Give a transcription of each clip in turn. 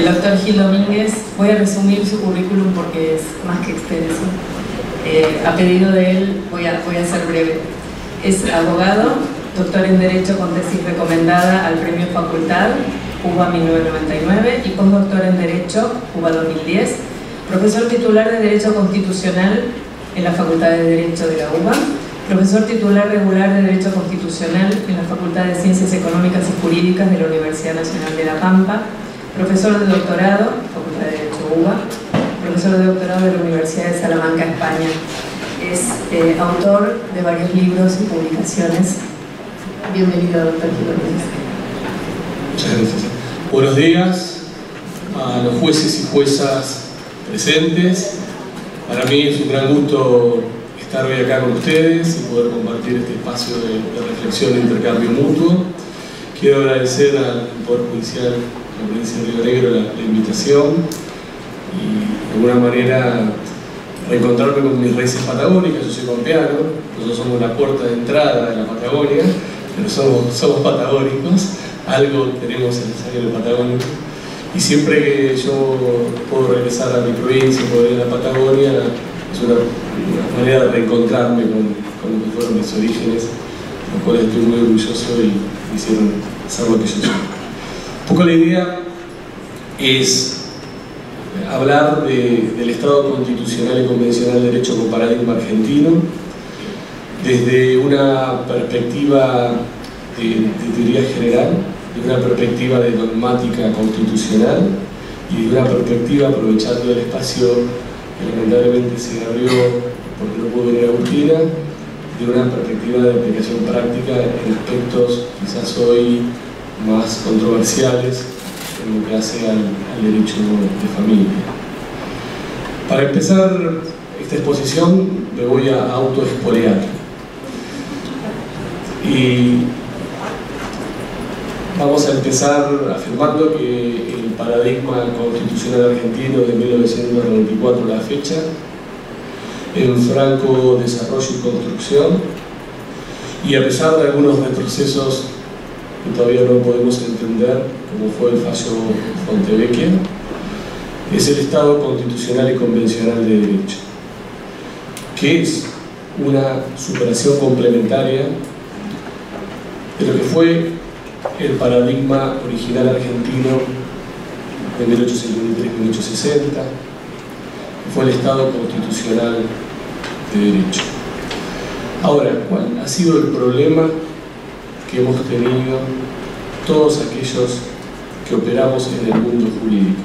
El doctor Gil Domínguez, voy a resumir su currículum porque es más que extenso. A pedido de él voy a ser breve. Es abogado, doctor en Derecho con tesis recomendada al Premio Facultad, Cuba 1999, y postdoctor en Derecho, Cuba 2010, profesor titular de Derecho Constitucional en la Facultad de Derecho de la UBA, profesor titular regular de Derecho Constitucional en la Facultad de Ciencias Económicas y Jurídicas de la Universidad Nacional de La Pampa, profesor de doctorado, Facultad de Derecho UBA, profesor de doctorado de la Universidad de Salamanca, España. Es autor de varios libros y publicaciones. Bienvenido, doctor Gil. Muchas gracias. Buenos días a los jueces y juezas presentes. Para mí es un gran gusto estar hoy acá con ustedes y poder compartir este espacio de reflexión e intercambio mutuo. Quiero agradecer al Poder Judicial de la provincia de Río Negro la invitación y de alguna manera reencontrarme con mis raíces patagónicas. Yo soy pampeano, nosotros somos la puerta de entrada de la Patagonia, pero somos patagónicos, algo tenemos en el sangre patagónico. Y siempre que yo puedo regresar a mi provincia, poder ir a la Patagonia, es una manera de reencontrarme con lo que fueron mis orígenes, los cuales estoy muy orgulloso y me hicieron ser lo que yo soy. Un poco la idea es hablar del Estado constitucional y convencional de derecho con paradigma argentino, desde una perspectiva de teoría general, de una perspectiva de dogmática constitucional y de una perspectiva, aprovechando el espacio que lamentablemente se abrió porque no pudo venir Agustina, de una perspectiva de aplicación práctica en aspectos quizás hoy más controversiales en lo que hace al derecho de familia. Para empezar esta exposición me voy a autoexpolear y vamos a empezar afirmando que el paradigma constitucional argentino de 1994 a la fecha, en franco desarrollo y construcción, y a pesar de algunos retrocesos que todavía no podemos entender, como fue el fallo Fontevecchia, es el Estado constitucional y convencional de derecho, que es una superación complementaria de lo que fue el paradigma original argentino de 1853-1860, que fue el Estado constitucional de derecho. Ahora, ¿cuál ha sido el problema que hemos tenido todos aquellos que operamos en el mundo jurídico?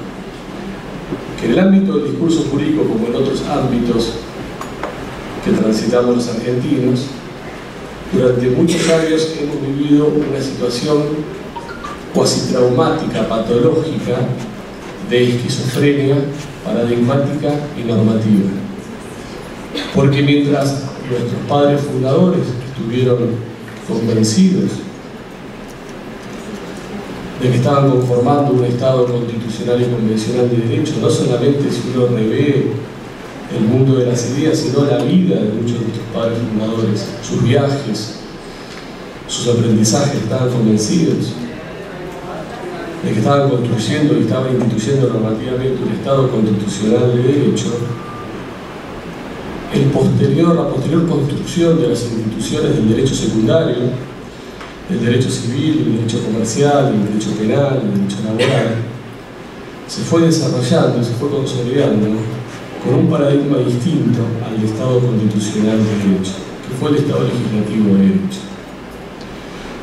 Que en el ámbito del discurso jurídico, como en otros ámbitos que transitamos los argentinos, durante muchos años hemos vivido una situación cuasi traumática, patológica, de esquizofrenia paradigmática y normativa. Porque mientras nuestros padres fundadores estuvieron convencidos de que estaban conformando un Estado constitucional y convencional de derecho, no solamente si uno revé el mundo de las ideas, sino la vida de muchos de nuestros padres fundadores, sus viajes, sus aprendizajes, estaban convencidos de que estaban construyendo y estaban instituyendo normativamente un Estado constitucional de derecho. La posterior construcción de las instituciones del derecho secundario, el derecho civil, el derecho comercial, el derecho penal, el derecho laboral, se fue desarrollando, se fue consolidando con un paradigma distinto al Estado constitucional de derecho, que fue el Estado legislativo de derecho.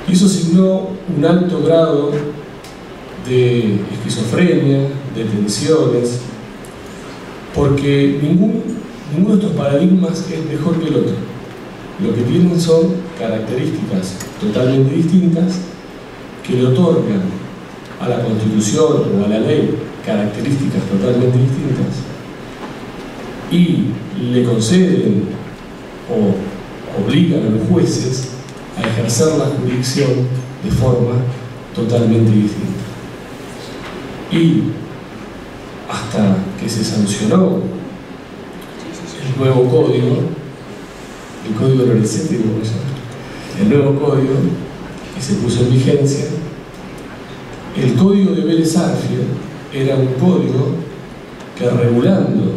Y eso signó un alto grado de esquizofrenia, de tensiones, porque ninguno de estos paradigmas es mejor que el otro. Lo que tienen son características totalmente distintas que le otorgan a la Constitución o a la ley características totalmente distintas y le conceden o obligan a los jueces a ejercer la jurisdicción de forma totalmente distinta. Y hasta que se sancionó el nuevo código, el código energético, el nuevo código que se puso en vigencia, el código de Vélez Arfield era un código que, regulando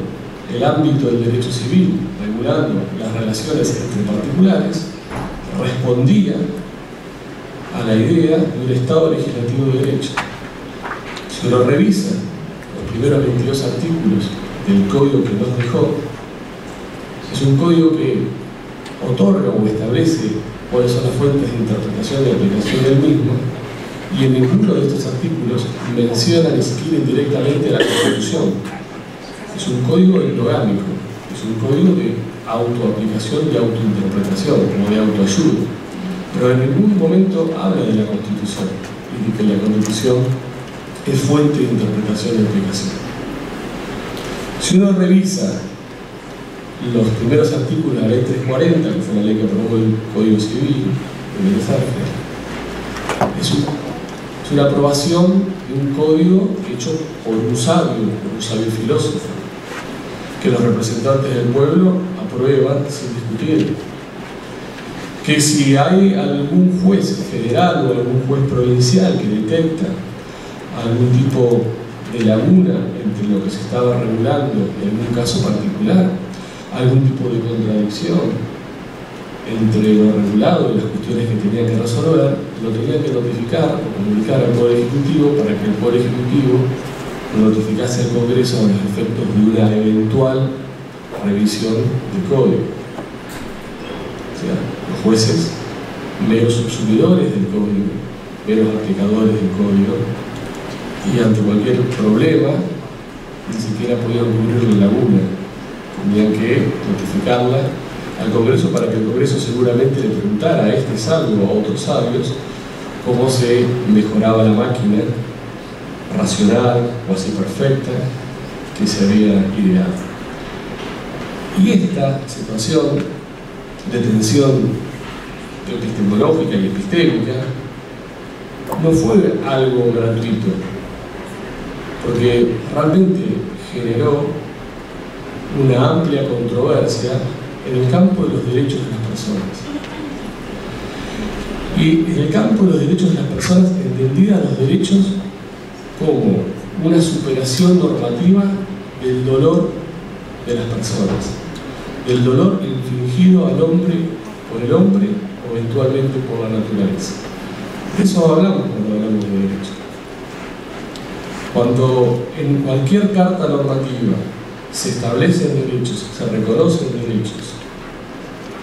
el ámbito del derecho civil, regulando las relaciones entre particulares, respondía a la idea de un Estado legislativo de derecho. Si uno revisa los primeros 22 artículos del código que nos dejó, es un código que otorga o establece cuáles son las fuentes de interpretación y aplicación del mismo, y en ninguno de estos artículos menciona ni siquiera indirectamente a la Constitución. Es un código endogámico, es un código de autoaplicación y autointerpretación, como de autoayuda, pero en ningún momento habla de la Constitución y de que la Constitución es fuente de interpretación y aplicación. Si uno revisa los primeros artículos de la Ley 340, que fue la ley que aprobó el Código Civil de Bellas Artes, es una aprobación de un código hecho por un sabio filósofo, que los representantes del pueblo aprueban sin discutir. Que si hay algún juez federal o algún juez provincial que detecta algún tipo de laguna entre lo que se estaba regulando en algún caso particular, algún tipo de contradicción entre lo regulado y las cuestiones que tenían que resolver, lo tenían que notificar o comunicar al Poder Ejecutivo para que el Poder Ejecutivo notificase al Congreso a los efectos de una eventual revisión del código. O sea, los jueces, meros subsumidores del código, meros aplicadores del código, y ante cualquier problema ni siquiera podían cubrir la laguna, tenían que notificarla al Congreso para que el Congreso seguramente le preguntara a este sabio o a otros sabios cómo se mejoraba la máquina racional, cuasi perfecta, que se había ideado. Y esta situación de tensión epistemológica y epistémica no fue algo gratuito, porque realmente generó una amplia controversia en el campo de los derechos de las personas. Y en el campo de los derechos de las personas, entendida los derechos como una superación normativa del dolor de las personas, del dolor infligido al hombre por el hombre o eventualmente por la naturaleza. De eso hablamos cuando hablamos de derechos. Cuando en cualquier carta normativa se establecen derechos, se reconocen derechos,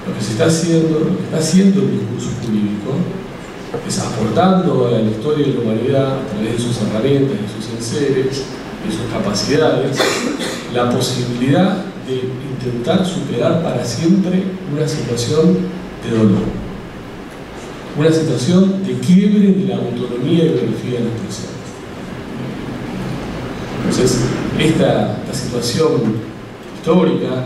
lo que se está haciendo, lo que está haciendo el discurso jurídico es aportando a la historia de la humanidad, a través de sus herramientas, de sus enseres, de sus capacidades, la posibilidad de intentar superar para siempre una situación de dolor, una situación de quiebre de la autonomía y biografía de las personas. Entonces, esta situación histórica,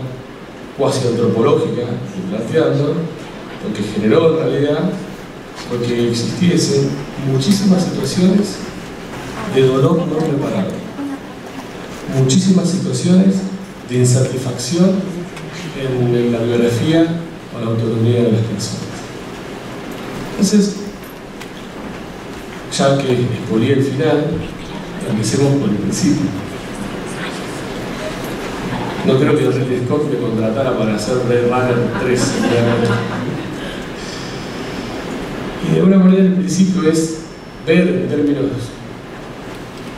cuasi antropológica, que estoy planteando, lo que generó en realidad fue que existiesen muchísimas situaciones de dolor no reparado, muchísimas situaciones de insatisfacción en la biografía o la autonomía de las personas. Entonces, ya que expolié el final, empecemos por el principio. No creo que Ridley Scott me contratara para hacer Blade Runner 3. Y de alguna manera el principio es ver en términos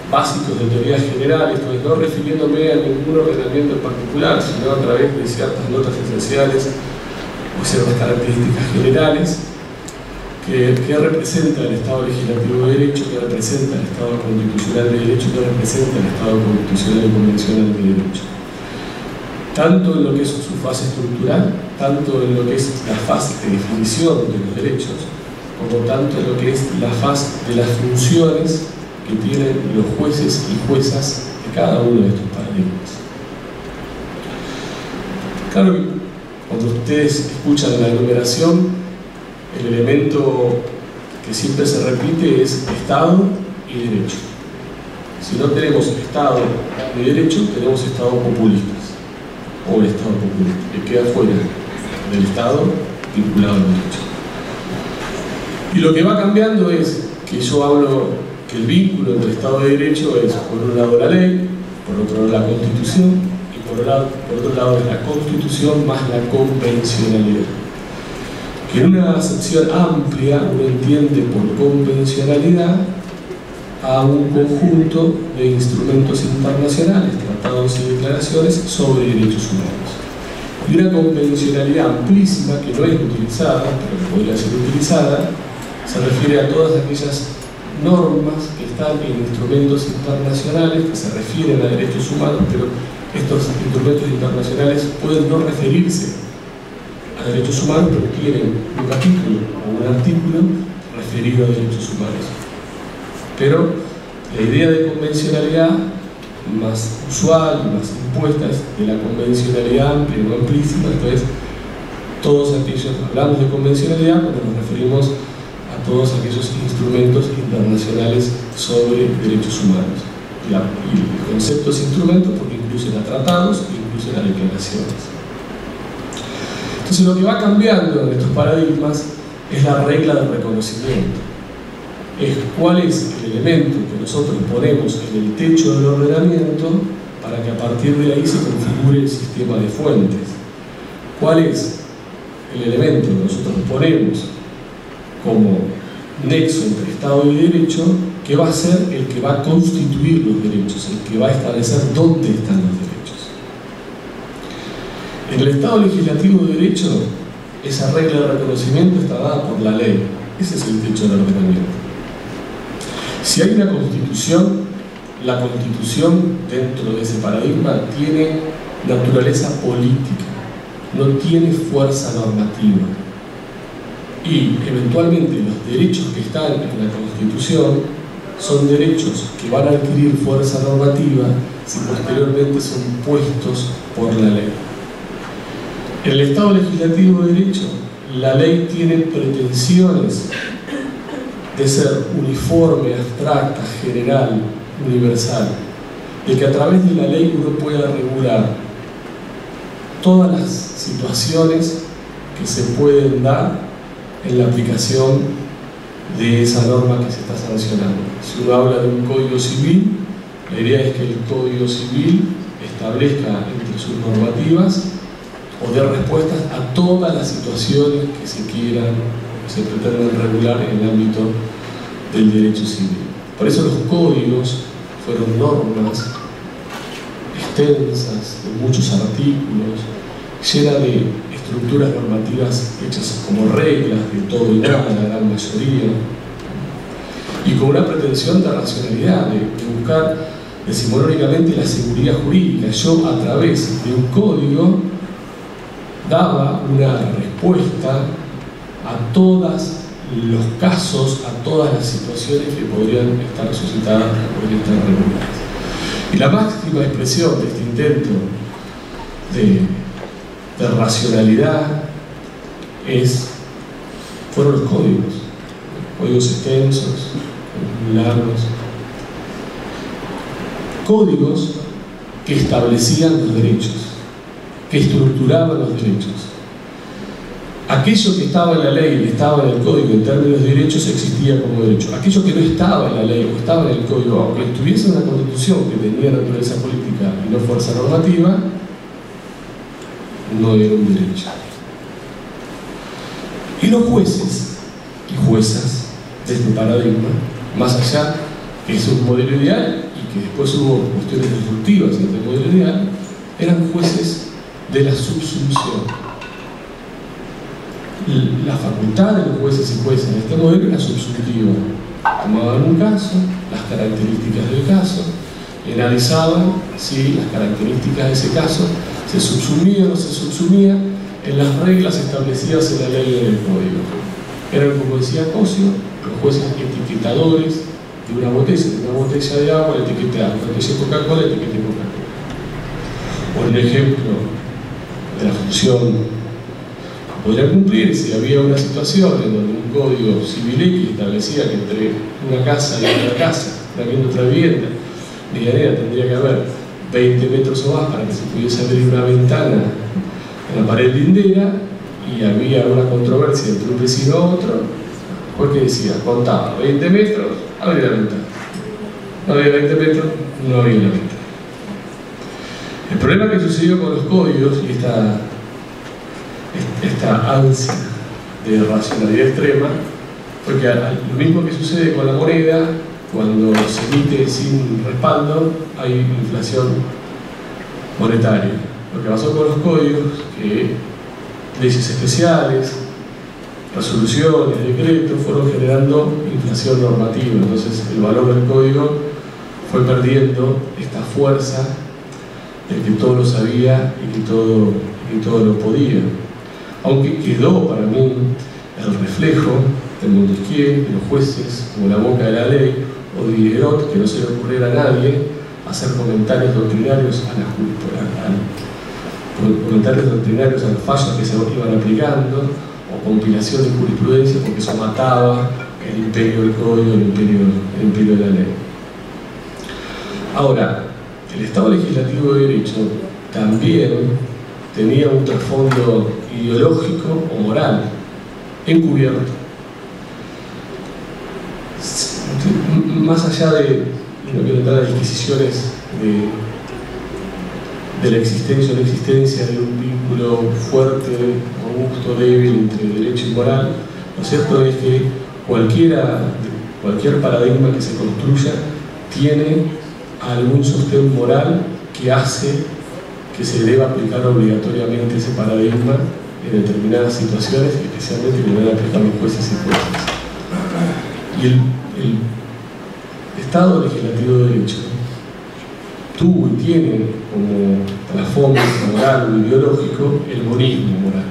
básicos de teorías generales, pues no refiriéndome a ningún ordenamiento en particular, sino a través de ciertas notas esenciales o ciertas características generales que representa el Estado legislativo de derecho, que representa el Estado constitucional de derecho, que representa el Estado constitucional y convencional de derecho. Tanto en lo que es su fase estructural, tanto en lo que es la fase de definición de los derechos, como tanto en lo que es la fase de las funciones que tienen los jueces y juezas de cada uno de estos paradigmas. Claro que cuando ustedes escuchan la enumeración, el elemento que siempre se repite es Estado y derecho. Si no tenemos Estado y derecho, tenemos Estado populistas o el Estado populista, que queda fuera del Estado vinculado al derecho. Y lo que va cambiando es que yo hablo que el vínculo entre el Estado de Derecho es, por un lado, la ley, por otro lado, la Constitución, y por otro lado, es la Constitución más la convencionalidad. Que en una acepción amplia uno entiende por convencionalidad a un conjunto de instrumentos internacionales, tratados y declaraciones sobre derechos humanos. Y una convencionalidad amplísima que no es utilizada, pero que podría ser utilizada, se refiere a todas aquellas normas que están en instrumentos internacionales que se refieren a derechos humanos, pero estos instrumentos internacionales pueden no referirse a derechos humanos, pero tienen un capítulo o un artículo referido a derechos humanos. Pero la idea de convencionalidad más usual, más impuesta, es de la convencionalidad amplia y no amplísima. Entonces, todos aquellos, hablamos de convencionalidad cuando nos referimos a todos aquellos instrumentos internacionales sobre derechos humanos. Y el concepto es instrumento porque incluyen a tratados e incluyen a declaraciones. Entonces, lo que va cambiando en estos paradigmas es la regla del reconocimiento. Es cuál es el elemento que nosotros ponemos en el techo del ordenamiento para que a partir de ahí se configure el sistema de fuentes. ¿Cuál es el elemento que nosotros ponemos como nexo entre Estado y Derecho que va a ser el que va a constituir los derechos, el que va a establecer dónde están los derechos? En el Estado legislativo de Derecho, esa regla de reconocimiento está dada por la ley. Ese es el techo del ordenamiento. Si hay una constitución, la constitución dentro de ese paradigma tiene naturaleza política, no tiene fuerza normativa. Y eventualmente los derechos que están en la constitución son derechos que van a adquirir fuerza normativa si posteriormente son puestos por la ley. En el Estado legislativo de Derecho, la ley tiene pretensiones de ser uniforme, abstracta, general, universal, de que a través de la ley uno pueda regular todas las situaciones que se pueden dar en la aplicación de esa norma que se está sancionando. Si uno habla de un código civil, la idea es que el código civil establezca entre sus normativas o dé respuestas a todas las situaciones que se quieran, se pretenden regular en el ámbito del derecho civil. Por eso los códigos fueron normas extensas, de muchos artículos, llenas de estructuras normativas hechas como reglas de todo y nada, la gran mayoría, y con una pretensión de racionalidad, de buscar decimonónicamente la seguridad jurídica. Yo, a través de un código, daba una respuesta a todos los casos, a todas las situaciones que podrían estar suscitadas, que podrían estar reguladas. Y la máxima expresión de este intento de racionalidad fueron los códigos extensos, largos, códigos que establecían los derechos, que estructuraban los derechos. Aquello que estaba en la ley y estaba en el código en términos de derechos existía como derecho. Aquello que no estaba en la ley o estaba en el código, aunque estuviese una constitución que tenía naturaleza política y no fuerza normativa, no era un derecho. Y los jueces y juezas de este paradigma, más allá que es un modelo ideal y que después hubo cuestiones destructivas en este modelo ideal, eran jueces de la subsunción. La facultad de los jueces y juezas en este modelo era subsuntiva. Tomaban un caso, las características del caso, y analizaban si las características de ese caso se subsumían o no se subsumían en las reglas establecidas en la ley y en el código. Eran, como decía Cosio, los jueces etiquetadores de una botella de agua, la etiqueta de agua, la botella de Coca-Cola, la etiqueta de Coca-Cola. O un ejemplo de la función podría cumplir si había una situación en donde un código civil X establecía que entre una casa y otra casa, también otra vivienda medianera, tendría que haber 20 metros o más para que se pudiese abrir una ventana en la pared lindera, y había una controversia entre un vecino y otro. ¿Cuál que decía? Contaba 20 metros, abrir la ventana. no había 20 metros, no había la mitad. El problema que sucedió con los códigos y esta ansia de racionalidad extrema fue que lo mismo que sucede con la moneda, cuando se emite sin respaldo, hay inflación monetaria. Lo que pasó con los códigos, que leyes especiales, resoluciones, decretos, fueron generando inflación normativa. Entonces el valor del código fue perdiendo esta fuerza de que todo lo sabía y que todo lo podía. Aunque quedó para mí el reflejo de Montesquieu, de los jueces, como la boca de la ley, o de Diderot, que no se le ocurriera a nadie hacer comentarios doctrinarios a los fallos que se iban aplicando, o compilación de jurisprudencia, porque eso mataba el imperio del código, el imperio de la ley. Ahora, el Estado legislativo de derecho también tenía un trasfondo ideológico o moral encubierto. Más allá de, no quiero entrar a disquisiciones de la existencia o no existencia de un vínculo fuerte, robusto, débil entre derecho y moral, lo cierto es que cualquier paradigma que se construya tiene algún sostén moral que hace que se deba aplicar obligatoriamente ese paradigma en determinadas situaciones, especialmente que deben aplicar los jueces y jueces. Y el Estado legislativo de derecho tuvo y tiene como trasfondo moral o ideológico el monismo moral.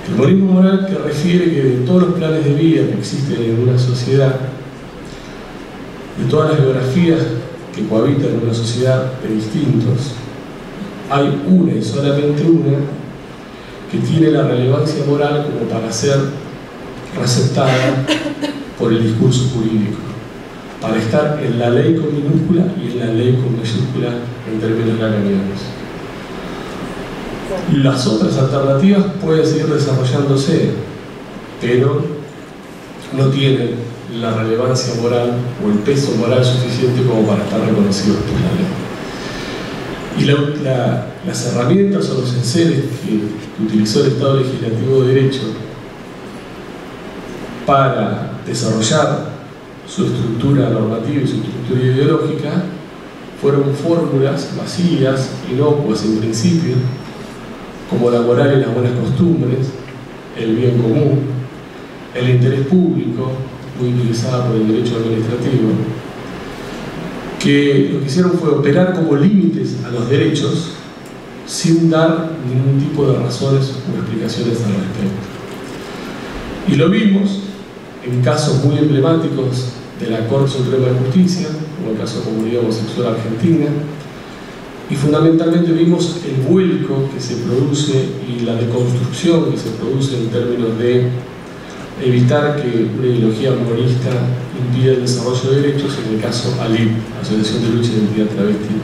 El monismo moral que refiere que de todos los planes de vida que existen en una sociedad, de todas las biografías que cohabitan en una sociedad de distintos, hay una y solamente una que tiene la relevancia moral como para ser receptada por el discurso jurídico, para estar en la ley con minúscula y en la ley con mayúscula en términos lacanianos. Las otras alternativas pueden seguir desarrollándose, pero no tienen la relevancia moral o el peso moral suficiente como para estar reconocidos por la ley. Y las herramientas o los enseres que utilizó el Estado legislativo de derecho para desarrollar su estructura normativa y su estructura ideológica fueron fórmulas vacías, inocuas en principio, como la moral y las buenas costumbres, el bien común, el interés público, muy utilizada por el derecho administrativo, que lo que hicieron fue operar como límites a los derechos sin dar ningún tipo de razones o explicaciones al respecto. Y lo vimos en casos muy emblemáticos de la Corte Suprema de Justicia, como el caso de Comunidad Homosexual Argentina, y fundamentalmente vimos el vuelco que se produce y la deconstrucción que se produce en términos de evitar que una ideología moralista impida el desarrollo de derechos, en el caso ALIP, Asociación de Lucha de Identidad Travesti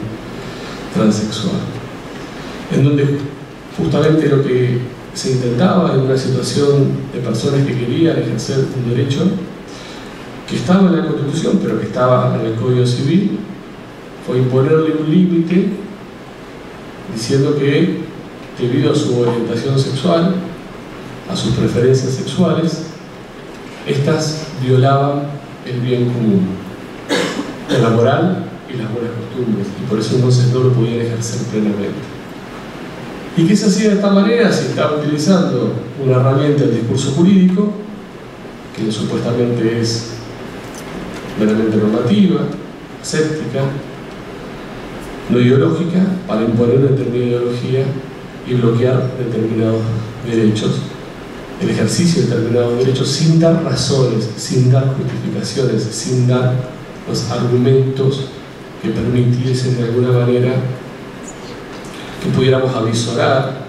Transexual, en donde justamente lo que se intentaba en una situación de personas que querían ejercer un derecho que estaba en la Constitución, pero que estaba en el Código Civil, fue imponerle un límite diciendo que debido a su orientación sexual, a sus preferencias sexuales, estas violaban el bien común, la moral y las buenas costumbres, y por eso entonces no lo podían ejercer plenamente. ¿Y qué se hacía de esta manera? Se estaba utilizando una herramienta del discurso jurídico, que supuestamente es meramente normativa, aséptica, no ideológica, para imponer una determinada ideología y bloquear determinados derechos, el ejercicio de determinados derechos sin dar razones, sin dar justificaciones, sin dar los argumentos que permitiesen de alguna manera que pudiéramos avisorar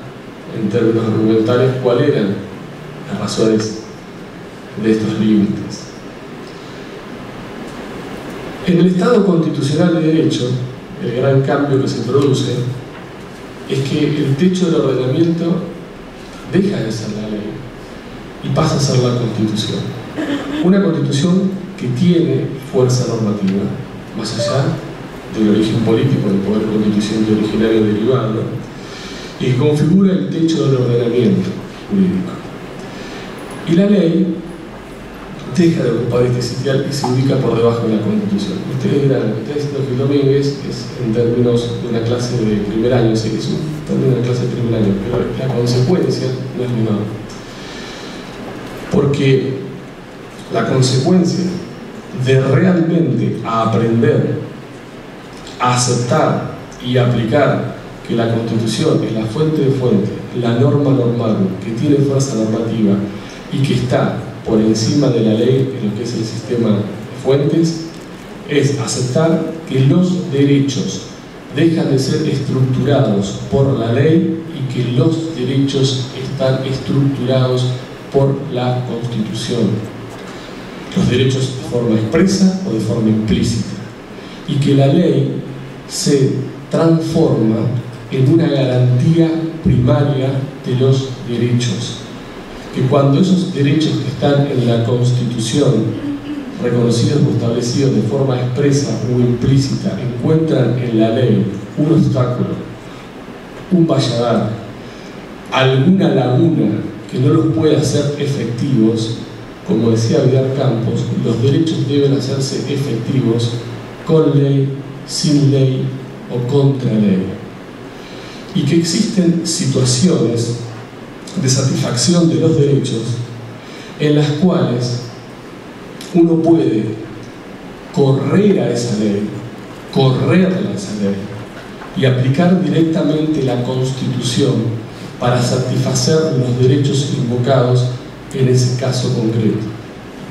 en términos argumentales cuáles eran las razones de estos límites. En el Estado constitucional de derecho, el gran cambio que se produce es que el techo del ordenamiento deja de ser la ley y pasa a ser la Constitución. Una Constitución que tiene fuerza normativa. más allá del origen político del poder constituyente originario derivado, y que configura el techo del ordenamiento jurídico. Y la ley deja de ocupar este sitial y se ubica por debajo de la Constitución. Ustedes dirán, lo que está diciendo Gil Domínguez es en términos de una clase de primer año, sí, es un término de una clase de primer año, pero la consecuencia no es menor. Porque la consecuencia de realmente aprender, a aceptar y aplicar que la Constitución es la fuente de fuente, la norma normal, que tiene fuerza normativa y que está por encima de la ley en lo que es el sistema de fuentes, es aceptar que los derechos dejan de ser estructurados por la ley y que los derechos están estructurados por la Constitución. Los derechos de forma expresa o de forma implícita. Y que la ley se transforma en una garantía primaria de los derechos. Que cuando esos derechos que están en la Constitución, reconocidos o establecidos de forma expresa o implícita, encuentran en la ley un obstáculo, un valladar, alguna laguna que no los pueda hacer efectivos, como decía Vidal Campos, los derechos deben hacerse efectivos con ley, sin ley o contra ley. Y que existen situaciones de satisfacción de los derechos en las cuales uno puede correr a esa ley, correrla a esa ley y aplicar directamente la Constitución para satisfacer los derechos invocados en ese caso concreto.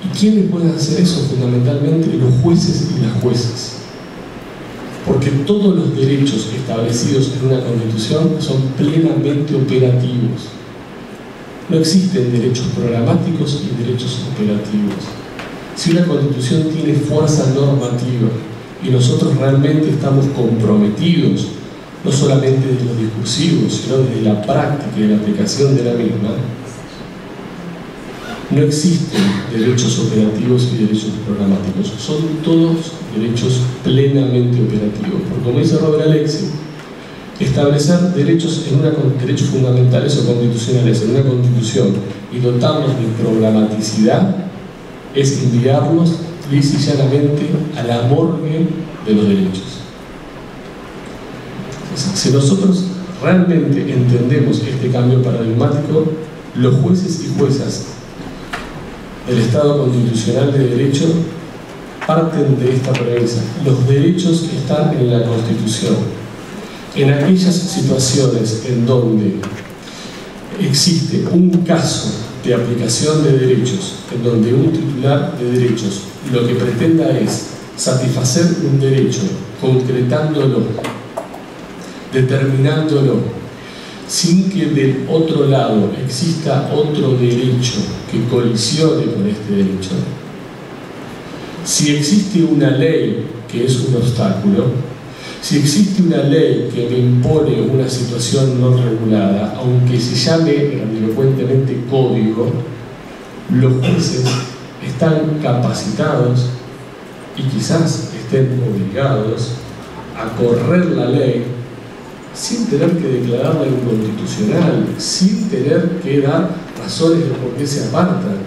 ¿Y quiénes pueden hacer eso? Fundamentalmente los jueces y las juezas. Porque todos los derechos establecidos en una Constitución son plenamente operativos. No existen derechos programáticos y derechos operativos. Si una Constitución tiene fuerza normativa y nosotros realmente estamos comprometidos, no solamente desde lo discursivo, sino desde la práctica y la aplicación de la misma, no existen derechos operativos y derechos programáticos, son todos derechos plenamente operativos. Porque como dice Robert Alexi, establecer derechos fundamentales o constitucionales en una Constitución y dotarlos de programaticidad es enviarlos lisa y llanamente a la morgue de los derechos. Si nosotros realmente entendemos este cambio paradigmático, los jueces y juezas del Estado constitucional de derecho parten de esta premisa: los derechos están en la Constitución. En aquellas situaciones en donde existe un caso de aplicación de derechos, en donde un titular de derechos lo que pretenda es satisfacer un derecho, concretándolo, determinándolo, sin que del otro lado exista otro derecho que colisione con este derecho. Si existe una ley que es un obstáculo, si existe una ley que me impone una situación no regulada, aunque se llame grandilocuentemente código, los jueces están capacitados y quizás estén obligados a correr la ley sin tener que declararla inconstitucional, sin tener que dar razones de por qué se apartan,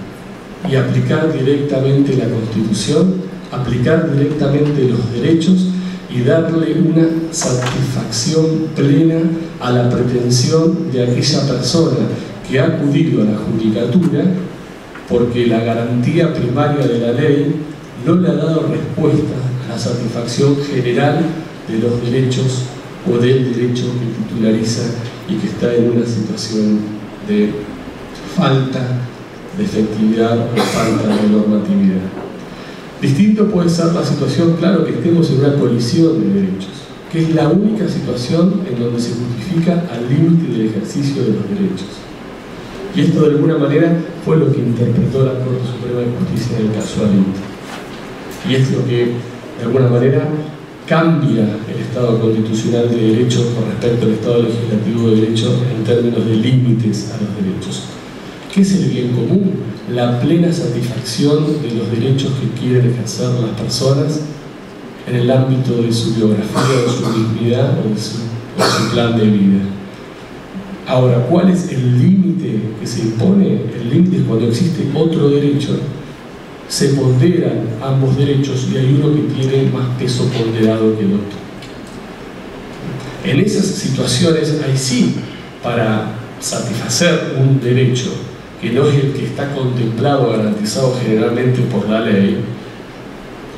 y aplicar directamente la Constitución, aplicar directamente los derechos y darle una satisfacción plena a la pretensión de aquella persona que ha acudido a la judicatura porque la garantía primaria de la ley no le ha dado respuesta a la satisfacción general de los derechos o del derecho que titulariza y que está en una situación de falta de efectividad o falta de normatividad. Distinto puede ser la situación, claro, que estemos en una colisión de derechos, que es la única situación en donde se justifica al límite del ejercicio de los derechos. Y esto de alguna manera fue lo que interpretó la Corte Suprema de Justicia en el caso Alito. Y es lo que de alguna manera cambia el Estado constitucional de derecho con respecto al Estado legislativo de derecho en términos de límites a los derechos. ¿Qué es el bien común? La plena satisfacción de los derechos que quieren ejercer las personas en el ámbito de su biografía, de su dignidad o de su plan de vida. Ahora, ¿cuál es el límite que se impone? El límite es cuando existe otro derecho, se ponderan ambos derechos y hay uno que tiene más peso ponderado que el otro. En esas situaciones, ahí sí, para satisfacer un derecho que no es el que está contemplado, garantizado generalmente por la ley,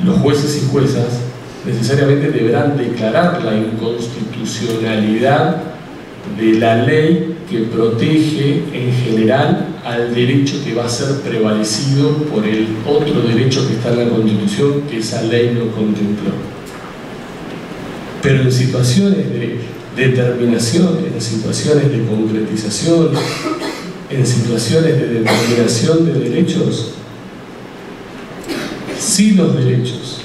los jueces y juezas necesariamente deberán declarar la inconstitucionalidad de la ley que protege en general al derecho que va a ser prevalecido por el otro derecho que está en la Constitución, que esa ley no contempló. Pero en situaciones de determinación, en situaciones de concretización, en situaciones de determinación de derechos, si los derechos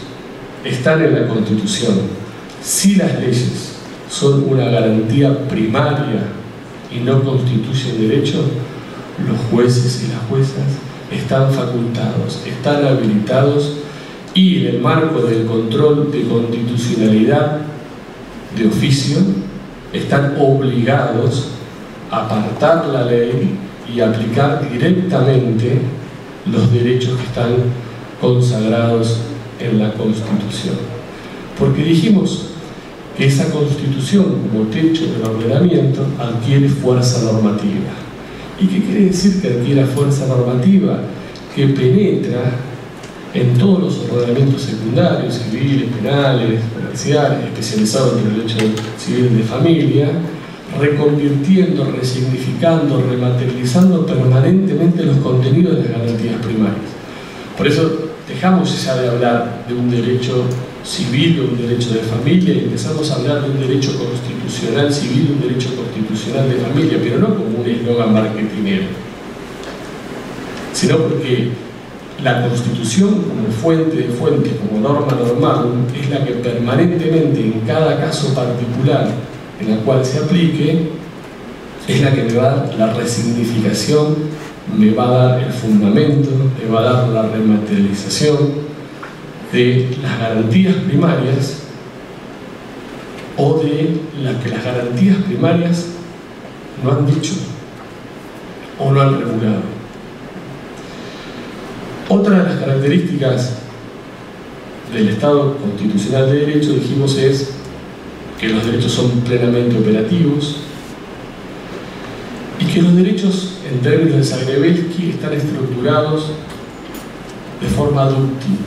están en la Constitución, si las leyes son una garantía primaria y no constituyen derecho, los jueces y las juezas están facultados, están habilitados y en el marco del control de constitucionalidad de oficio están obligados a apartar la ley y aplicar directamente los derechos que están consagrados en la Constitución. Porque dijimos que esa Constitución, como techo del ordenamiento, adquiere fuerza normativa. ¿Y qué quiere decir que adquiere fuerza normativa? Que penetra en todos los ordenamientos secundarios, civiles, penales, comerciales, especializados en el derecho civil de familia, reconvirtiendo, resignificando, rematerializando permanentemente los contenidos de las garantías primarias. Por eso dejamos ya de hablar de un derecho civil o un derecho de familia y empezamos a hablar de un derecho constitucional civil, un derecho constitucional de familia, pero no como un eslogan marketinero, sino porque la Constitución como fuente de fuentes, como norma normal, es la que permanentemente en cada caso particular en la cual se aplique, es la que me va a dar la resignificación, me va a dar el fundamento, me va a dar la rematerialización de las garantías primarias o de las que las garantías primarias no han dicho o no han regulado. Otra de las características del Estado constitucional de derecho, dijimos, es que los derechos son plenamente operativos y que los derechos, en términos de Zagrebelsky, están estructurados de forma dúctil.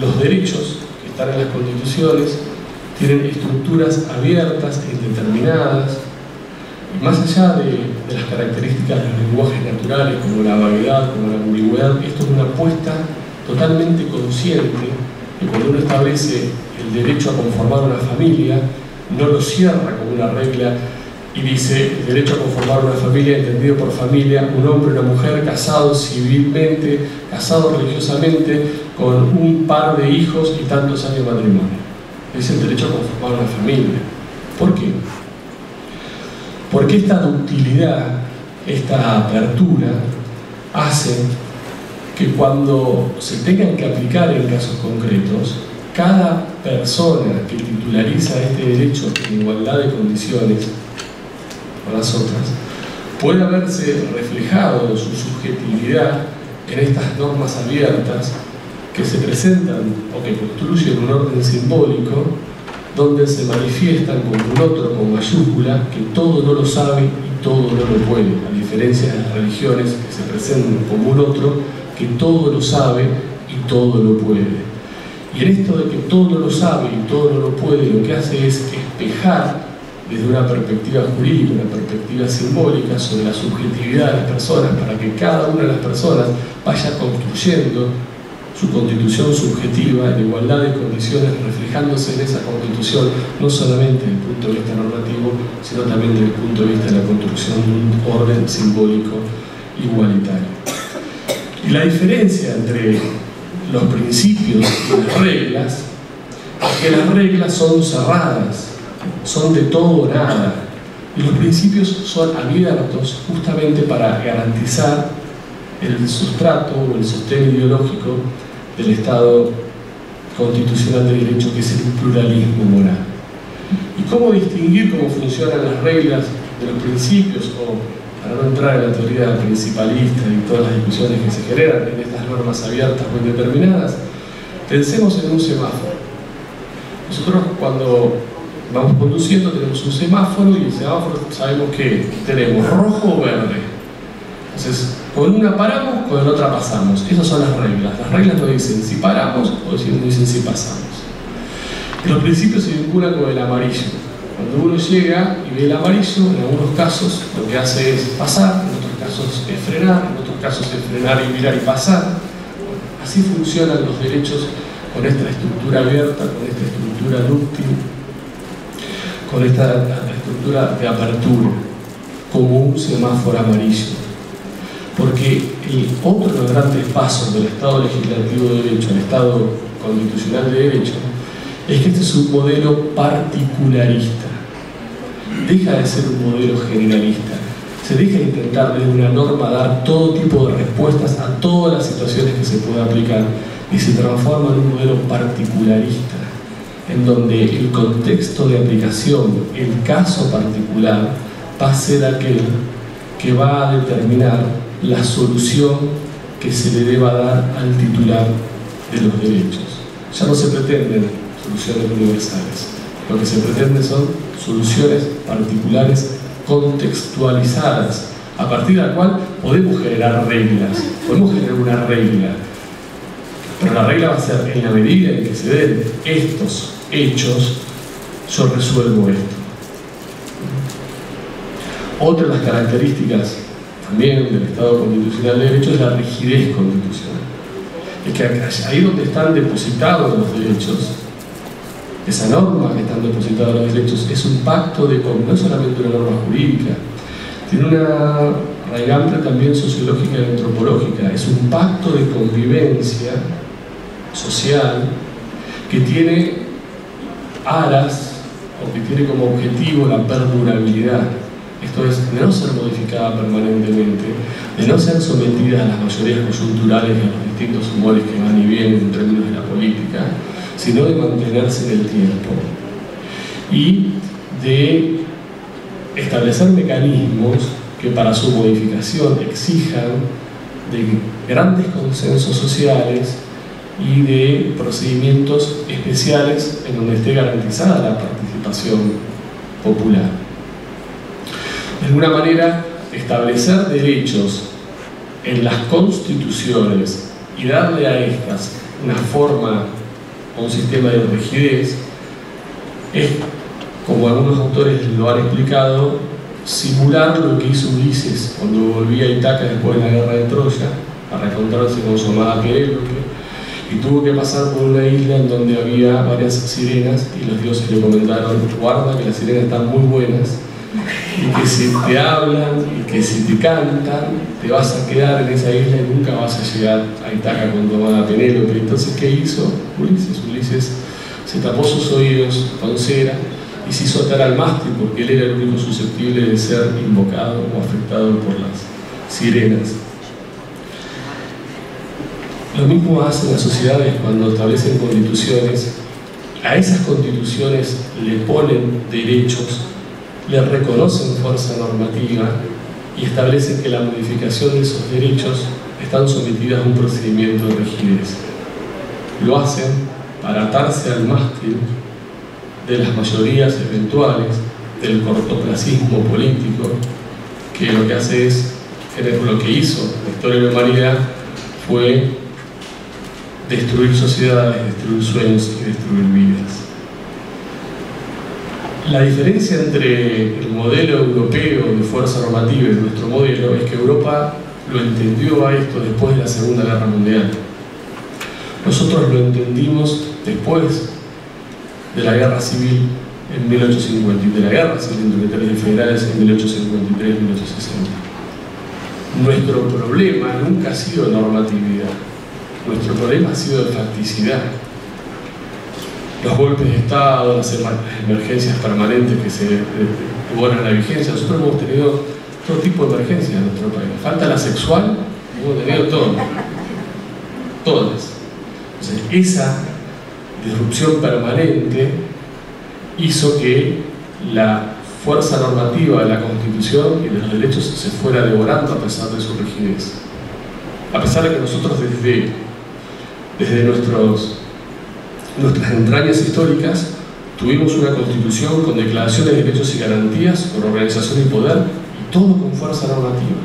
Los derechos que están en las constituciones tienen estructuras abiertas e indeterminadas. Y más allá de las características de los lenguajes naturales, como la vaguedad, como la ambigüedad, esto es una apuesta totalmente consciente que cuando uno establece el derecho a conformar una familia, no lo cierra como una regla y dice el derecho a conformar una familia, entendido por familia, un hombre y una mujer casados civilmente, casados religiosamente, con un par de hijos y tantos años de matrimonio. Es el derecho a conformar una familia. ¿Por qué? Porque esta ductilidad, esta apertura, hace que cuando se tengan que aplicar en casos concretos, cada persona que titulariza este derecho en igualdad de condiciones con las otras, pueda verse reflejado su subjetividad en estas normas abiertas que se presentan o que construyen un orden simbólico donde se manifiestan como un otro con mayúscula que todo no lo sabe y todo no lo puede, a diferencia de las religiones que se presentan como un otro que todo lo sabe y todo lo puede. Y en esto de que todo lo sabe y todo no lo puede, lo que hace es espejar desde una perspectiva jurídica, una perspectiva simbólica sobre la subjetividad de las personas, para que cada una de las personas vaya construyendo su constitución subjetiva en igualdad de condiciones, reflejándose en esa constitución, no solamente desde el punto de vista normativo, sino también desde el punto de vista de la construcción de un orden simbólico igualitario. Y la diferencia entre los principios y las reglas es que las reglas son cerradas, son de todo o nada, y los principios son abiertos justamente para garantizar el sustrato o el sostén ideológico del Estado constitucional de derecho, que es el pluralismo moral. ¿Y cómo distinguir cómo funcionan las reglas de los principios? O, para no entrar en la teoría principalista y todas las discusiones que se generan en estas normas abiertas o indeterminadas, pensemos en un semáforo. Nosotros, cuando vamos conduciendo, tenemos un semáforo, y el semáforo sabemos que tenemos rojo o verde. Entonces, con una paramos, con la otra pasamos. Esas son las reglas. Las reglas no dicen si paramos o no dicen si pasamos. Y los principios se vinculan con el amarillo. Cuando uno llega y ve el amarillo, en algunos casos lo que hace es pasar, en otros casos es frenar, en otros casos es frenar y mirar y pasar. Así funcionan los derechos, con esta estructura abierta, con esta estructura dúctil, con esta estructura de apertura, como un semáforo amarillo. Porque otro de los grandes pasos del Estado legislativo de derecho al Estado constitucional de derecho es que este es un modelo particularista. Deja de ser un modelo generalista. Se deja de intentar desde una norma dar todo tipo de respuestas a todas las situaciones que se puedan aplicar, y se transforma en un modelo particularista, en donde el contexto de aplicación, el caso particular, va a ser aquel que va a determinar la solución que se le deba dar al titular de los derechos. Ya no se pretenden soluciones universales. Lo que se pretende son soluciones particulares contextualizadas, a partir de la cual podemos generar reglas, podemos generar una regla, pero la regla va a ser en la medida en que se den estos hechos, yo resuelvo esto. Otra de las características también del Estado constitucional de derecho es la rigidez constitucional. Es que ahí donde están depositados los derechos, esa norma que están depositados los derechos es un pacto de convivencia, no es solamente una norma jurídica, tiene una raigante también sociológica y antropológica, es un pacto de convivencia social que tiene aras, o que tiene como objetivo la perdurabilidad. Esto es, de no ser modificada permanentemente, de no ser sometida a las mayorías coyunturales y a los distintos humores que van y vienen en términos de la política, sino de mantenerse en el tiempo y de establecer mecanismos que para su modificación exijan de grandes consensos sociales y de procedimientos especiales en donde esté garantizada la participación popular. De alguna manera, establecer derechos en las constituciones y darle a estas una forma o un sistema de rigidez es, como algunos autores lo han explicado, simular lo que hizo Ulises cuando volvía a Ítaca después de la guerra de Troya a reencontrarse con su amada Penélope, y tuvo que pasar por una isla en donde había varias sirenas, y los dioses le comentaron: guarda que las sirenas están muy buenas, y que si te hablan y que si te cantan te vas a quedar en esa isla y nunca vas a llegar a Ítaca con tu amada Penélope. Entonces, ¿qué hizo Ulises? Ulises se tapó sus oídos con cera y se hizo atar al mástil, porque él era el único susceptible de ser invocado o afectado por las sirenas. Lo mismo hacen las sociedades cuando establecen constituciones. A esas constituciones le ponen derechos, le reconocen fuerza normativa y establecen que la modificación de esos derechos están sometidas a un procedimiento de rigidez. Lo hacen para atarse al mástil de las mayorías eventuales, del cortoplacismo político, que lo que hace es, lo que hizo la historia de la humanidad fue destruir sociedades, destruir sueños y destruir vidas. La diferencia entre el modelo europeo de fuerza normativa y nuestro modelo es que Europa lo entendió a esto después de la Segunda Guerra Mundial. Nosotros lo entendimos después de la Guerra Civil en 1850 y de la Guerra Civil entre militares y federales en 1853 y 1860. Nuestro problema nunca ha sido normatividad. Nuestro problema ha sido de facticidad. Los golpes de Estado, las emergencias permanentes que se devoran la vigencia. Nosotros hemos tenido todo tipo de emergencias en nuestro país. Falta la sexual, hemos tenido todo. Todas. Entonces, esa disrupción permanente hizo que la fuerza normativa de la Constitución y de los derechos se fuera devorando a pesar de su rigidez. A pesar de que nosotros desde nuestras entrañas históricas tuvimos una Constitución con declaraciones de derechos y garantías, con organización y poder, y todo con fuerza normativa.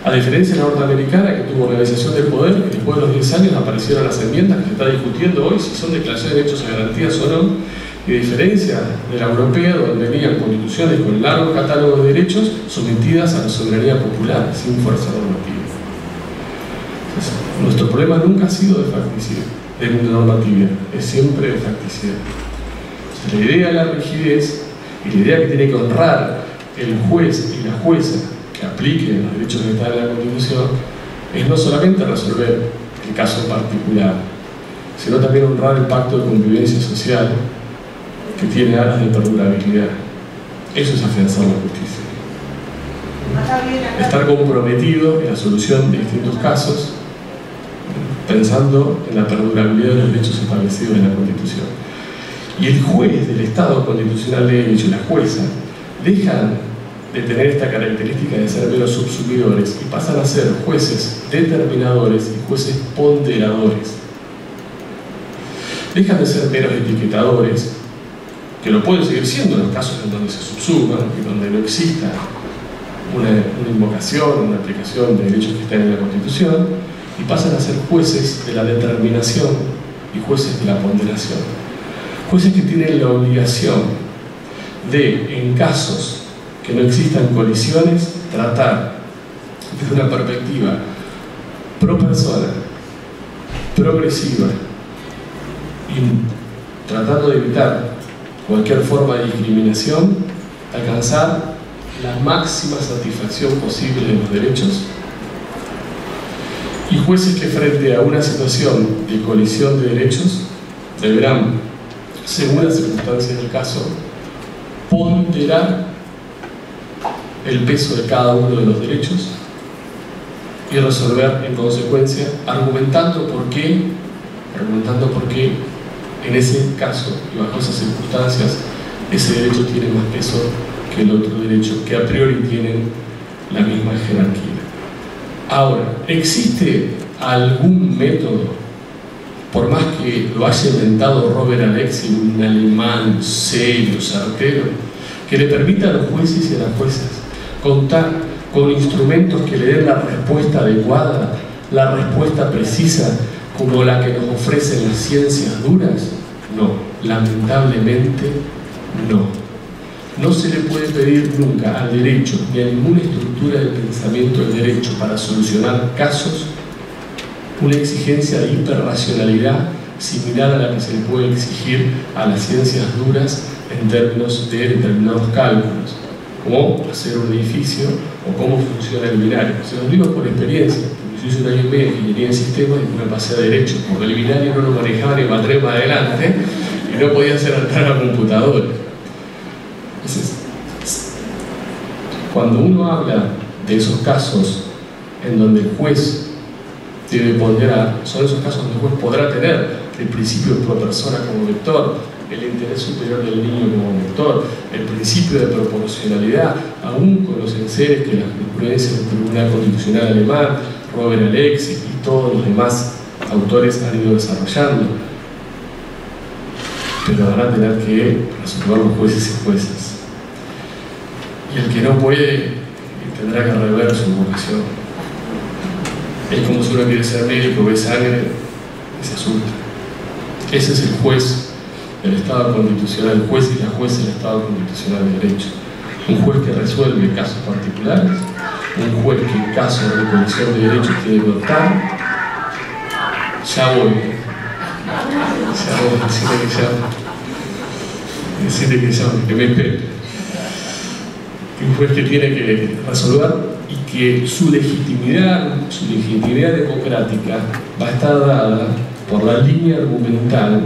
A diferencia de la norteamericana, que tuvo organización del poder, y después de los 10 años aparecieron las enmiendas que se está discutiendo hoy si son declaraciones de derechos y garantías o no, y a diferencia de la europea, donde venían constituciones con largo catálogo de derechos sometidas a la soberanía popular, sin fuerza normativa. Entonces, nuestro problema nunca ha sido de facticidad, de normatividad, es siempre de facticidad. Entonces, la idea de la rigidez y la idea que tiene que honrar el juez y la jueza que apliquen los derechos que están en la Constitución es no solamente resolver el caso particular, sino también honrar el pacto de convivencia social que tiene aras de perdurabilidad. Eso es afianzar la justicia. Estar comprometido en la solución de distintos casos, pensando en la perdurabilidad de los derechos establecidos en la Constitución. Y el juez del Estado constitucional de derecho y la jueza dejan de tener esta característica de ser meros subsumidores y pasan a ser jueces determinadores y jueces ponderadores. Dejan de ser meros etiquetadores, que lo pueden seguir siendo en los casos en donde se subsuman y donde no exista una invocación, una aplicación de derechos que están en la Constitución, y pasan a ser jueces de la determinación y jueces de la ponderación. Jueces que tienen la obligación de, en casos que no existan colisiones, tratar desde una perspectiva pro persona, progresiva, y tratando de evitar cualquier forma de discriminación, alcanzar la máxima satisfacción posible de los derechos. Y jueces que frente a una situación de colisión de derechos deberán, según las circunstancias del caso, ponderar el peso de cada uno de los derechos y resolver en consecuencia, argumentando por qué en ese caso y bajo esas circunstancias ese derecho tiene más peso que el otro derecho, que a priori tienen la misma jerarquía. Ahora, ¿existe algún método, por más que lo haya inventado Robert Alexi, un alemán serio, certero, que le permita a los jueces y a las juezas contar con instrumentos que le den la respuesta adecuada, la respuesta precisa, como la que nos ofrecen las ciencias duras? No, lamentablemente no. No se le puede pedir nunca al derecho ni a ninguna estructura de pensamiento del derecho para solucionar casos una exigencia de hiperracionalidad similar a la que se le puede exigir a las ciencias duras en términos de determinados cálculos, como hacer un edificio o cómo funciona el binario. Se los digo por experiencia, porque yo hice un año y medio de ingeniería en sistemas y me pasé a derecho, porque el binario no lo manejaba ni para atrás para adelante y no podía hacer entrar a la computadora. Entonces, cuando uno habla de esos casos en donde el juez debe ponderar, son esos casos donde el juez podrá tener el principio de pro persona como vector, el interés superior del niño como vector, el principio de proporcionalidad, aún con los enseres que la jurisprudencia del Tribunal Constitucional Alemán, Robert Alexi y todos los demás autores han ido desarrollando. Pero van a tener que resolver los jueces y juezas. Y el que no puede tendrá que rever su vocación. Es como si uno quiere ser médico, ve sangre y se asusta. Ese es el juez del Estado constitucional, el juez y la jueza del Estado constitucional de derecho. Un juez que resuelve casos particulares, un juez que en caso de colisión de derechos tiene que optar. Ya voy, decirle que llame, que me espere. Un juez que tiene que resolver y que su legitimidad democrática va a estar dada por la línea argumental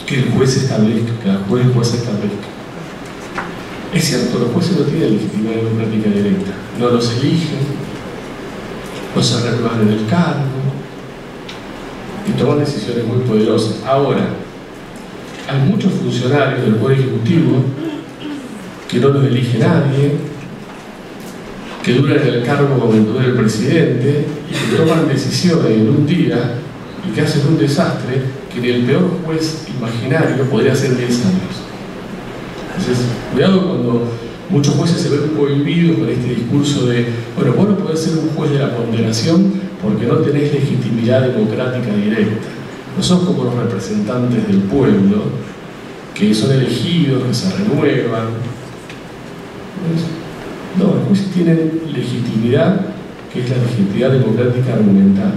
que el juez establezca, que el juez establezca. Es cierto, los jueces no tienen legitimidad democrática directa, no los eligen, no se renuevan en el cargo y toman decisiones muy poderosas. Ahora, hay muchos funcionarios del Poder Ejecutivo que no los elige nadie, que duran en el cargo como dura el presidente y que toman decisiones en un día y que hacen un desastre que ni el peor juez imaginario podría hacer en 10 años. Entonces, cuidado cuando muchos jueces se ven prohibidos con este discurso de, bueno, vos no podés ser un juez de la ponderación porque no tenés legitimidad democrática directa. No sos como los representantes del pueblo, que son elegidos, que se renuevan. No, los jueces tienen legitimidad, que es la legitimidad democrática argumental.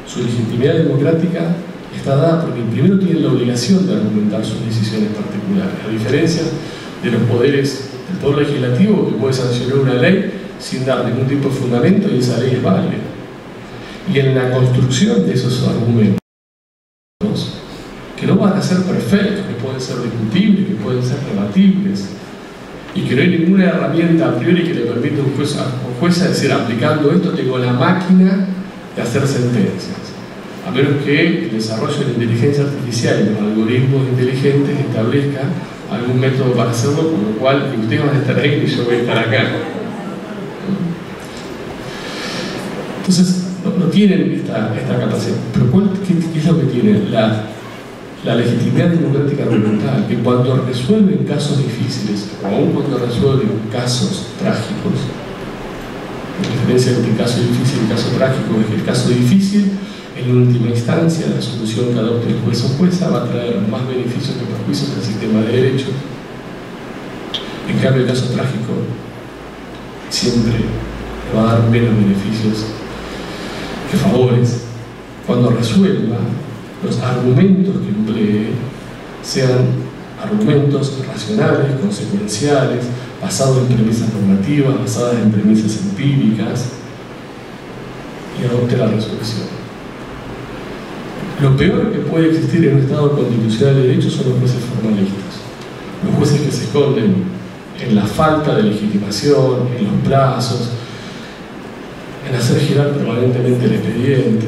Su legitimidad democrática está dada porque primero tienen la obligación de argumentar sus decisiones particulares, a diferencia de los poderes del Poder Legislativo, que puede sancionar una ley sin dar ningún tipo de fundamento y esa ley es válida. Y en la construcción de esos argumentos, que no van a ser perfectos, que pueden ser discutibles, que pueden ser rebatibles, y que no hay ninguna herramienta a priori que le permita a un juez decir, aplicando esto tengo la máquina de hacer sentencias, a menos que el desarrollo de la inteligencia artificial y los algoritmos inteligentes establezca algún método para hacerlo, con lo cual ni ustedes van a estar ahí ni yo voy a estar acá. Entonces, no tienen esta capacidad. Pero ¿qué es lo que tienen? La legitimidad democrática argumental, que cuando resuelven casos difíciles, o aún cuando resuelven casos trágicos, la diferencia entre caso difícil y caso trágico es que el caso difícil, en última instancia, la solución que adopte el juez o jueza va a traer más beneficios que perjuicios al sistema de derecho. En cambio, el caso trágico siempre va a dar menos beneficios que favores. Cuando resuelva, los argumentos que emplee sean argumentos racionales, consecuenciales, basados en premisas normativas, basadas en premisas empíricas, y adopte la resolución. Lo peor que puede existir en un Estado constitucional de derecho son los jueces formalistas, los jueces que se esconden en la falta de legitimación, en los plazos, en hacer girar permanentemente el expediente.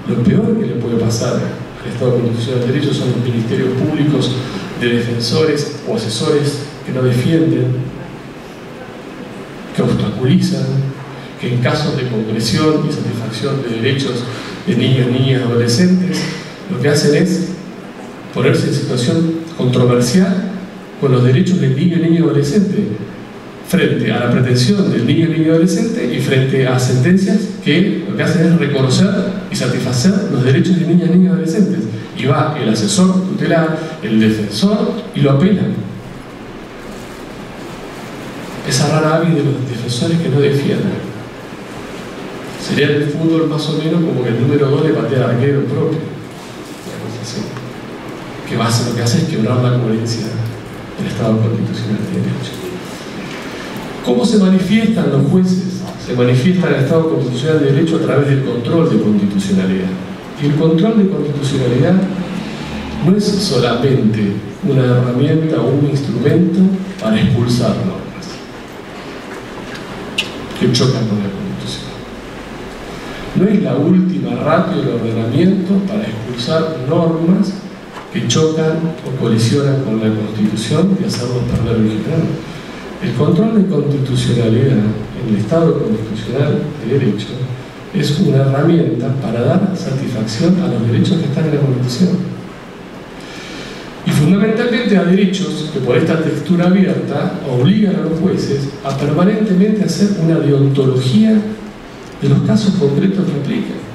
Lo peor que le puede pasar al Estado constitucional de derecho son los ministerios públicos de defensores o asesores que no defienden, que obstaculizan, que en casos de concreción y satisfacción de derechos de niños, niñas, adolescentes, lo que hacen es ponerse en situación controversial con los derechos del niño, niña y adolescente, frente a la pretensión del niño, niña y adolescente y frente a sentencias que lo que hacen es reconocer y satisfacer los derechos de niñas, niños y adolescentes. Y va el asesor tutelar, el defensor, y lo apelan. Esa rara avis de los defensores que no defienden. Sería en el fútbol más o menos como que el número 2 le patea al arquero propio. Que lo que hace es quebrar la coherencia del Estado constitucional de derecho. ¿Cómo se manifiestan los jueces? Se manifiesta el Estado constitucional de derecho a través del control de constitucionalidad. Y el control de constitucionalidad no es solamente una herramienta o un instrumento para expulsar normas que chocan con la Constitución. No es la última ratio del ordenamiento para expulsar normas que chocan o colisionan con la Constitución y hacerlos perder vigencia. El control de constitucionalidad en el Estado constitucional de derecho es una herramienta para dar satisfacción a los derechos que están en la Constitución. Y fundamentalmente a derechos que por esta textura abierta obligan a los jueces a permanentemente hacer una deontología de los casos concretos que aplican.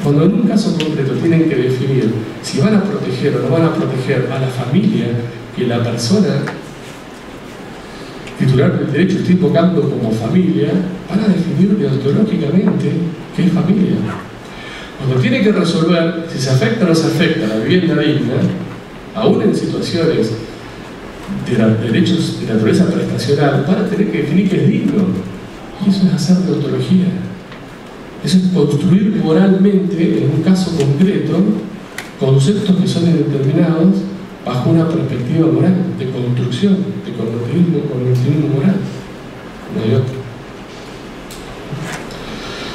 Cuando en un caso concreto tienen que definir si van a proteger o no van a proteger a la familia que la persona titular del derecho está invocando como familia, van a definir deontológicamente qué es familia. Cuando tiene que resolver si se afecta o no se afecta la vivienda digna, aún en situaciones de derechos de naturaleza prestacional, van a tener que definir qué es digno. Y eso es hacer deontología. Eso es construir moralmente, en un caso concreto, conceptos que son indeterminados bajo una perspectiva moral, de construcción, de cognitivismo moral, no hay otro.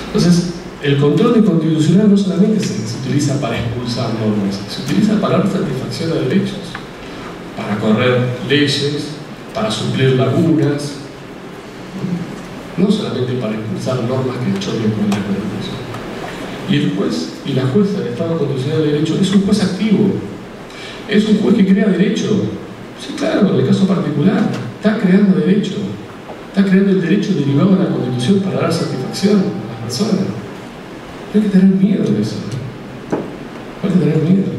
Entonces, el control de constitucional no solamente se utiliza para expulsar normas, se utiliza para dar satisfacción a derechos. para correr leyes, para suplir lagunas, no solamente para impulsar normas que choquen con la Constitución. Y el juez y la jueza del Estado Constitucional de Derecho es un juez activo, es un juez que crea derecho. Sí, claro, en el caso particular, está creando derecho, está creando el derecho derivado de la Constitución para dar satisfacción a las personas. No hay que tener miedo de eso, no hay que tener miedo,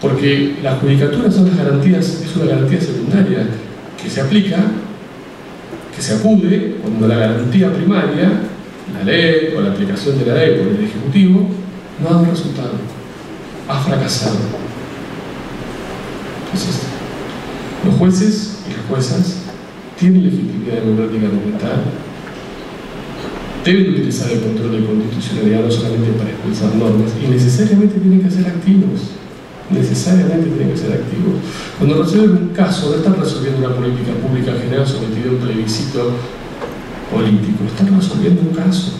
porque la judicatura son las garantías, es una garantía secundaria que se aplica, que se acude cuando la garantía primaria, la ley o la aplicación de la ley por el Ejecutivo, no ha dado resultado, ha fracasado. Entonces, los jueces y las juezas tienen legitimidad democrática argumental, deben utilizar el control de constitucionalidad no solamente para expulsar normas, y necesariamente tienen que ser activos. Necesariamente tienen que ser activos. Cuando resuelven un caso, no están resolviendo una política pública general sometida a un plebiscito político, están resolviendo un caso.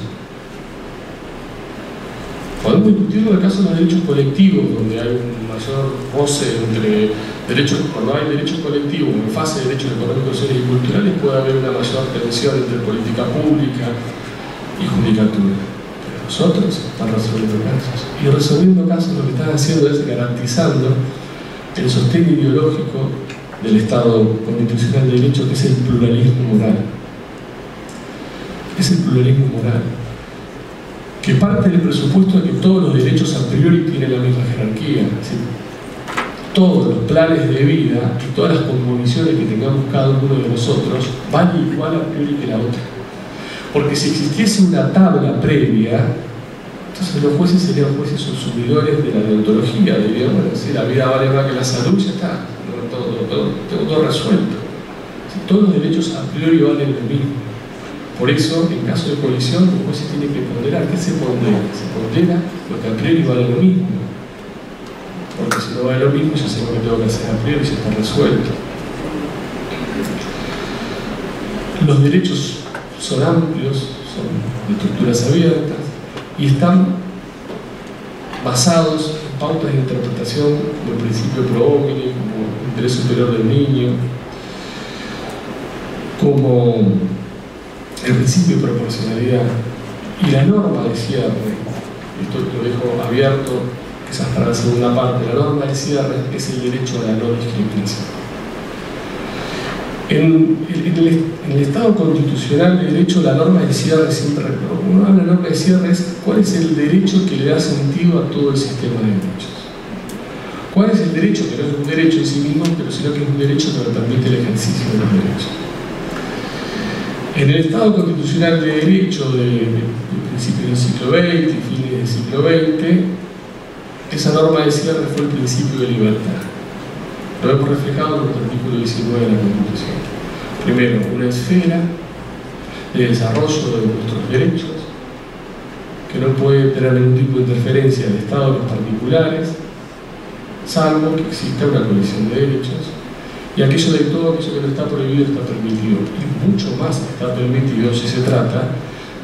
Podemos discutir el caso de los derechos colectivos, donde hay un mayor roce entre derechos, cuando hay derechos colectivos en fase de derechos económicos, sociales y culturales, puede haber una mayor tensión entre política pública y judicatura. Pero nosotros estamos resolviendo casos. Y resolviendo casos lo que están haciendo es garantizando el sostén ideológico del Estado Constitucional de Derecho, que es el pluralismo moral. Es el pluralismo moral, que parte del presupuesto de que todos los derechos a priori tienen la misma jerarquía. Es decir, todos los planes de vida y todas las condiciones que tengamos cada uno de nosotros valen igual a priori que la otra. Porque si existiese una tabla previa, entonces los jueces serían jueces consumidores de la deontología, dirían, bueno, si la vida vale más que la salud, ya está, tengo todo resuelto. Todos los derechos a priori valen lo mismo. Por eso, en caso de colisión, los jueces tienen que ponderar. ¿Qué se pondera? Se pondera lo que a priori vale lo mismo. Porque si no vale lo mismo, yo sé lo que tengo que hacer a priori y ya está resuelto. Los derechos son amplios, son de estructuras abiertas y están basados en pautas de interpretación como el principio pro homine, como el interés superior del niño, como el principio de proporcionalidad y la norma de cierre. Esto lo dejo abierto, quizás para la segunda parte. La norma de cierre es el derecho a la no discriminación. En el Estado Constitucional de Derecho, la norma de cierre siempre, uno habla de la norma de cierre, es cuál es el derecho que le da sentido a todo el sistema de derechos. ¿Cuál es el derecho? Que no es un derecho en sí mismo, pero sino que es un derecho que me permite el ejercicio de los derechos. En el Estado Constitucional de Derecho de principios del siglo XX y fines del siglo XX, esa norma de cierre fue el principio de libertad. Lo hemos reflejado en el artículo 19 de la Constitución. Primero, una esfera de desarrollo de nuestros derechos que no puede tener ningún tipo de interferencia del Estado en los particulares, salvo que exista una colisión de derechos, y aquello de todo aquello que no está prohibido está permitido, y mucho más está permitido si se trata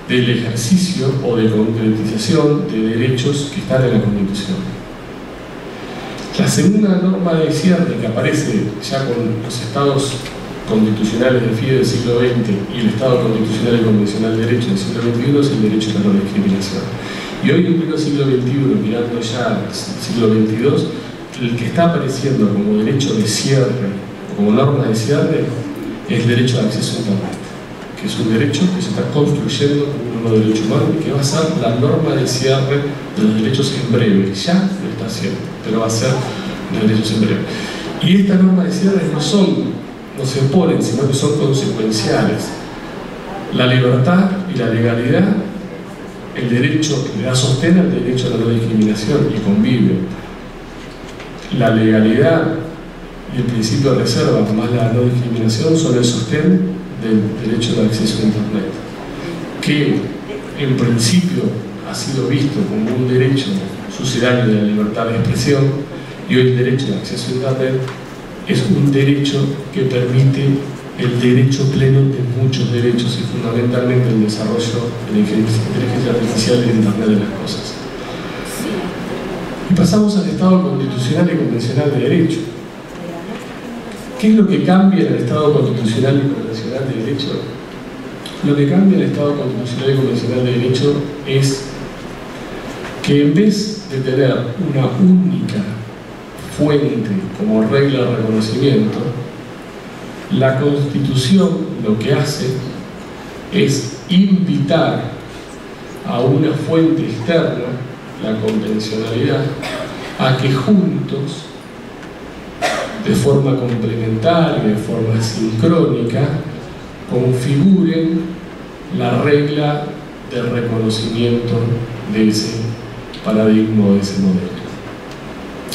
del ejercicio o de concretización de derechos que están en la Constitución. La segunda norma de cierre, que aparece ya con los estados constitucionales de FIDE del siglo XX y el Estado Constitucional y Convencional de Derecho del siglo XXI, es el derecho a la no discriminación. Y hoy, en pleno siglo XXI, mirando ya el siglo XXII, el que está apareciendo como derecho de cierre, como norma de cierre, es el derecho de acceso a Internet, que es un derecho que se está construyendo como un nuevo derecho humano y que va a ser la norma de cierre de los derechos en breve. Ya lo está haciendo, pero va a ser los derechos en breve. Y estas normas de cierre no se oponen, sino que son consecuenciales. La libertad y la legalidad, el derecho que le da sostén al derecho a la no discriminación y convive. La legalidad y el principio de reserva, más la no discriminación, son el sostén del derecho de acceso a Internet, que en principio ha sido visto como un derecho sucedáneo de la libertad de expresión, y hoy el derecho de acceso a Internet es un derecho que permite el derecho pleno de muchos derechos y fundamentalmente el desarrollo de la inteligencia artificial y el Internet de las cosas. Y pasamos al Estado Constitucional y Convencional de Derecho. ¿Qué es lo que cambia en el Estado constitucional y convencional de derecho? Lo que cambia en el Estado constitucional y convencional de derecho es que en vez de tener una única fuente como regla de reconocimiento, la Constitución lo que hace es invitar a una fuente externa, la convencionalidad, a que juntos, de forma complementaria, de forma sincrónica, configuren la regla de reconocimiento de ese paradigma o de ese modelo.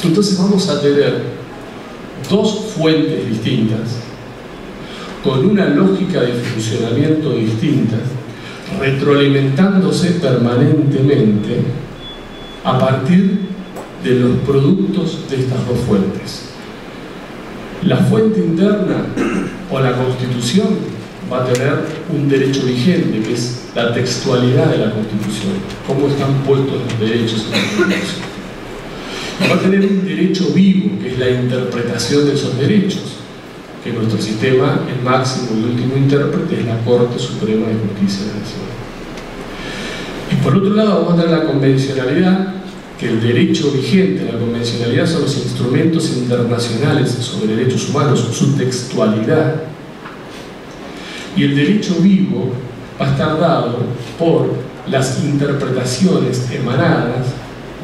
Entonces vamos a tener dos fuentes distintas, con una lógica de funcionamiento distinta, retroalimentándose permanentemente a partir de los productos de estas dos fuentes. La fuente interna o la Constitución va a tener un derecho vigente, que es la textualidad de la Constitución, cómo están puestos los derechos en la Constitución. Y va a tener un derecho vivo, que es la interpretación de esos derechos, que en nuestro sistema el máximo y último intérprete es la Corte Suprema de Justicia de la Nación. Y por otro lado vamos a tener la convencionalidad, que el derecho vigente, la convencionalidad son los instrumentos internacionales sobre derechos humanos, su textualidad. Y el derecho vivo va a estar dado por las interpretaciones emanadas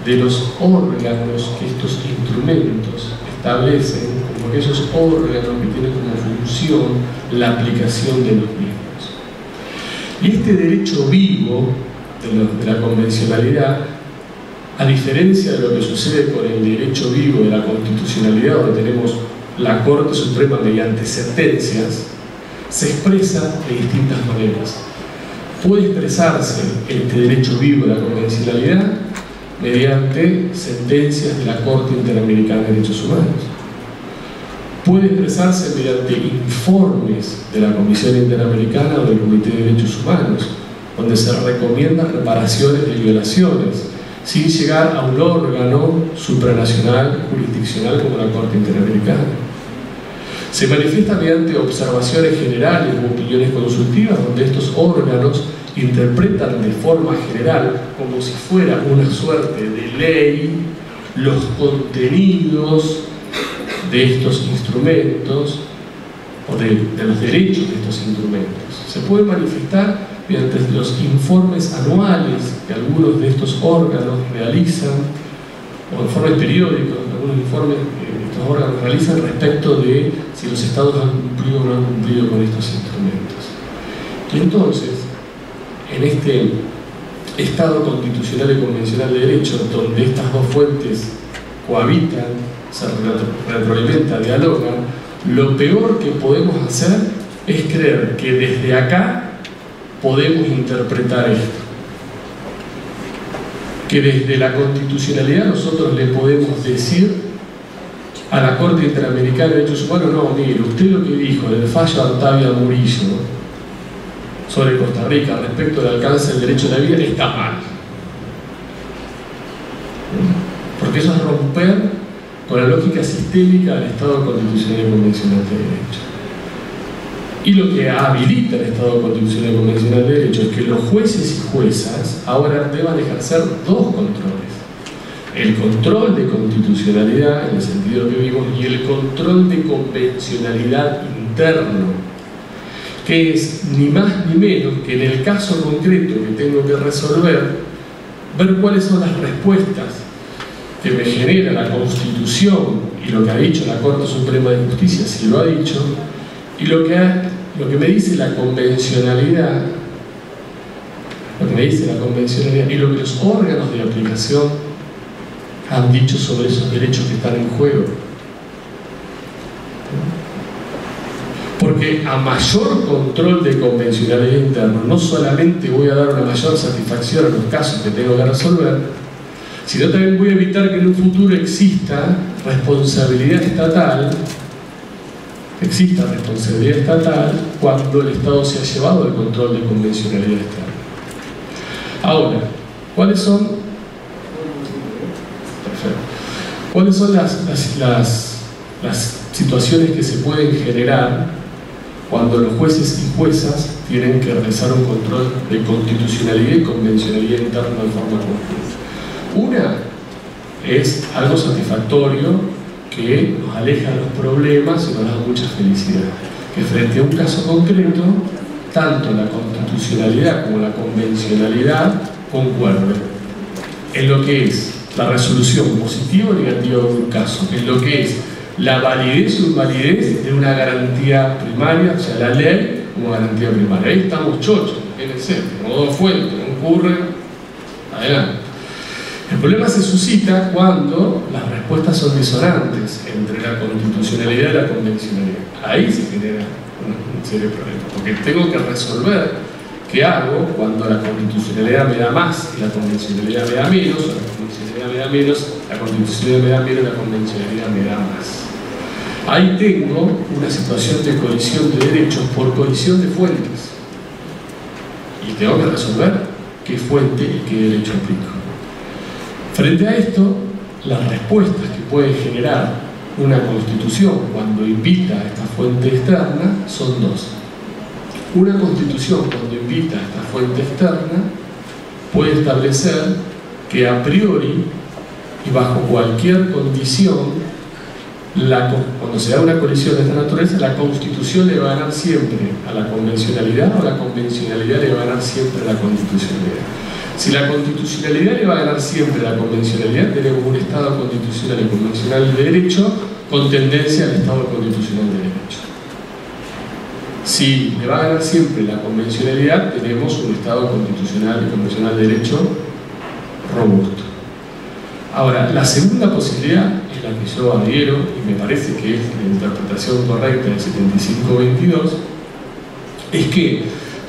de los órganos que estos instrumentos establecen como aquellos órganos que tienen como función la aplicación de los mismos. Y este derecho vivo de la convencionalidad, a diferencia de lo que sucede con el derecho vivo de la constitucionalidad, donde tenemos la Corte Suprema mediante sentencias, se expresa de distintas maneras. Puede expresarse este derecho vivo de la convencionalidad mediante sentencias de la Corte Interamericana de Derechos Humanos. Puede expresarse mediante informes de la Comisión Interamericana o del Comité de Derechos Humanos, donde se recomiendan reparaciones de violaciones, sin llegar a un órgano supranacional, jurisdiccional como la Corte Interamericana. Se manifiesta mediante observaciones generales u opiniones consultivas, donde estos órganos interpretan de forma general, como si fuera una suerte de ley, los contenidos de estos instrumentos o de los derechos de estos instrumentos. Se puede manifestar mediante los informes anuales que algunos de estos órganos realizan, o informes periódicos, algunos informes que estos órganos realizan respecto de si los estados han cumplido o no han cumplido con estos instrumentos. Y entonces, en este Estado constitucional y convencional de derecho, donde estas dos fuentes cohabitan, se retroalimentan, dialogan, lo peor que podemos hacer es creer que desde acá podemos interpretar esto. Que desde la constitucionalidad nosotros le podemos decir a la Corte Interamericana de Derechos Humanos: no, mire, usted lo que dijo en el fallo Artavia Murillo sobre Costa Rica respecto al alcance del derecho a la vida está mal. Porque eso es romper con la lógica sistémica del Estado constitucional y convencional de derecho. Y lo que habilita el Estado constitucional y convencional de derecho es que los jueces y juezas ahora deban ejercer dos controles: el control de constitucionalidad, en el sentido que vimos, y el control de convencionalidad interno, que es ni más ni menos que en el caso concreto que tengo que resolver, ver cuáles son las respuestas que me genera la Constitución y lo que ha dicho la Corte Suprema de Justicia, si lo ha dicho, y lo que me dice la convencionalidad, y lo que los órganos de aplicación han dicho sobre esos derechos que están en juego. Porque a mayor control de convencionalidad interno, no solamente voy a dar una mayor satisfacción a los casos que tengo que resolver, sino también voy a evitar que en un futuro exista responsabilidad estatal cuando el Estado se ha llevado el control de convencionalidad externa. Ahora, ¿cuáles son situaciones que se pueden generar cuando los jueces y juezas tienen que realizar un control de constitucionalidad y convencionalidad interna de forma conjunta. Una es algo satisfactorio que nos aleja de los problemas y nos da mucha felicidad, que frente a un caso concreto, tanto la constitucionalidad como la convencionalidad concuerden en lo que es la resolución positiva o negativa de un caso, en lo que es la validez o invalidez de una garantía primaria, o sea, la ley como garantía primaria. Ahí estamos chochos, fíjense, como dos fuentes, concurren, adelante. El problema se suscita cuando las respuestas son disonantes entre la constitucionalidad y la convencionalidad. Ahí se genera un serio problema, porque tengo que resolver qué hago cuando la constitucionalidad me da más y la convencionalidad me da menos, o la convencionalidad me da menos, la constitucionalidad me da menos y la convencionalidad me da más. Ahí tengo una situación de colisión de derechos por colisión de fuentes. Y tengo que resolver qué fuente y qué derecho aplico. Frente a esto, las respuestas que puede generar una constitución cuando invita a esta fuente externa son dos. Una constitución cuando invita a esta fuente externa puede establecer que a priori y bajo cualquier condición, cuando se da una colisión de esta naturaleza, la constitución le va a ganar siempre a la convencionalidad o la convencionalidad le va a ganar siempre a la constitucionalidad. Si la constitucionalidad le va a ganar siempre a la convencionalidad, tenemos un Estado constitucional y convencional de derecho con tendencia al Estado constitucional de derecho. Si le va a ganar siempre la convencionalidad, tenemos un Estado constitucional y convencional de derecho robusto. Ahora, la segunda posibilidad es la que yo adhiero y me parece que es la interpretación correcta del 7522, es que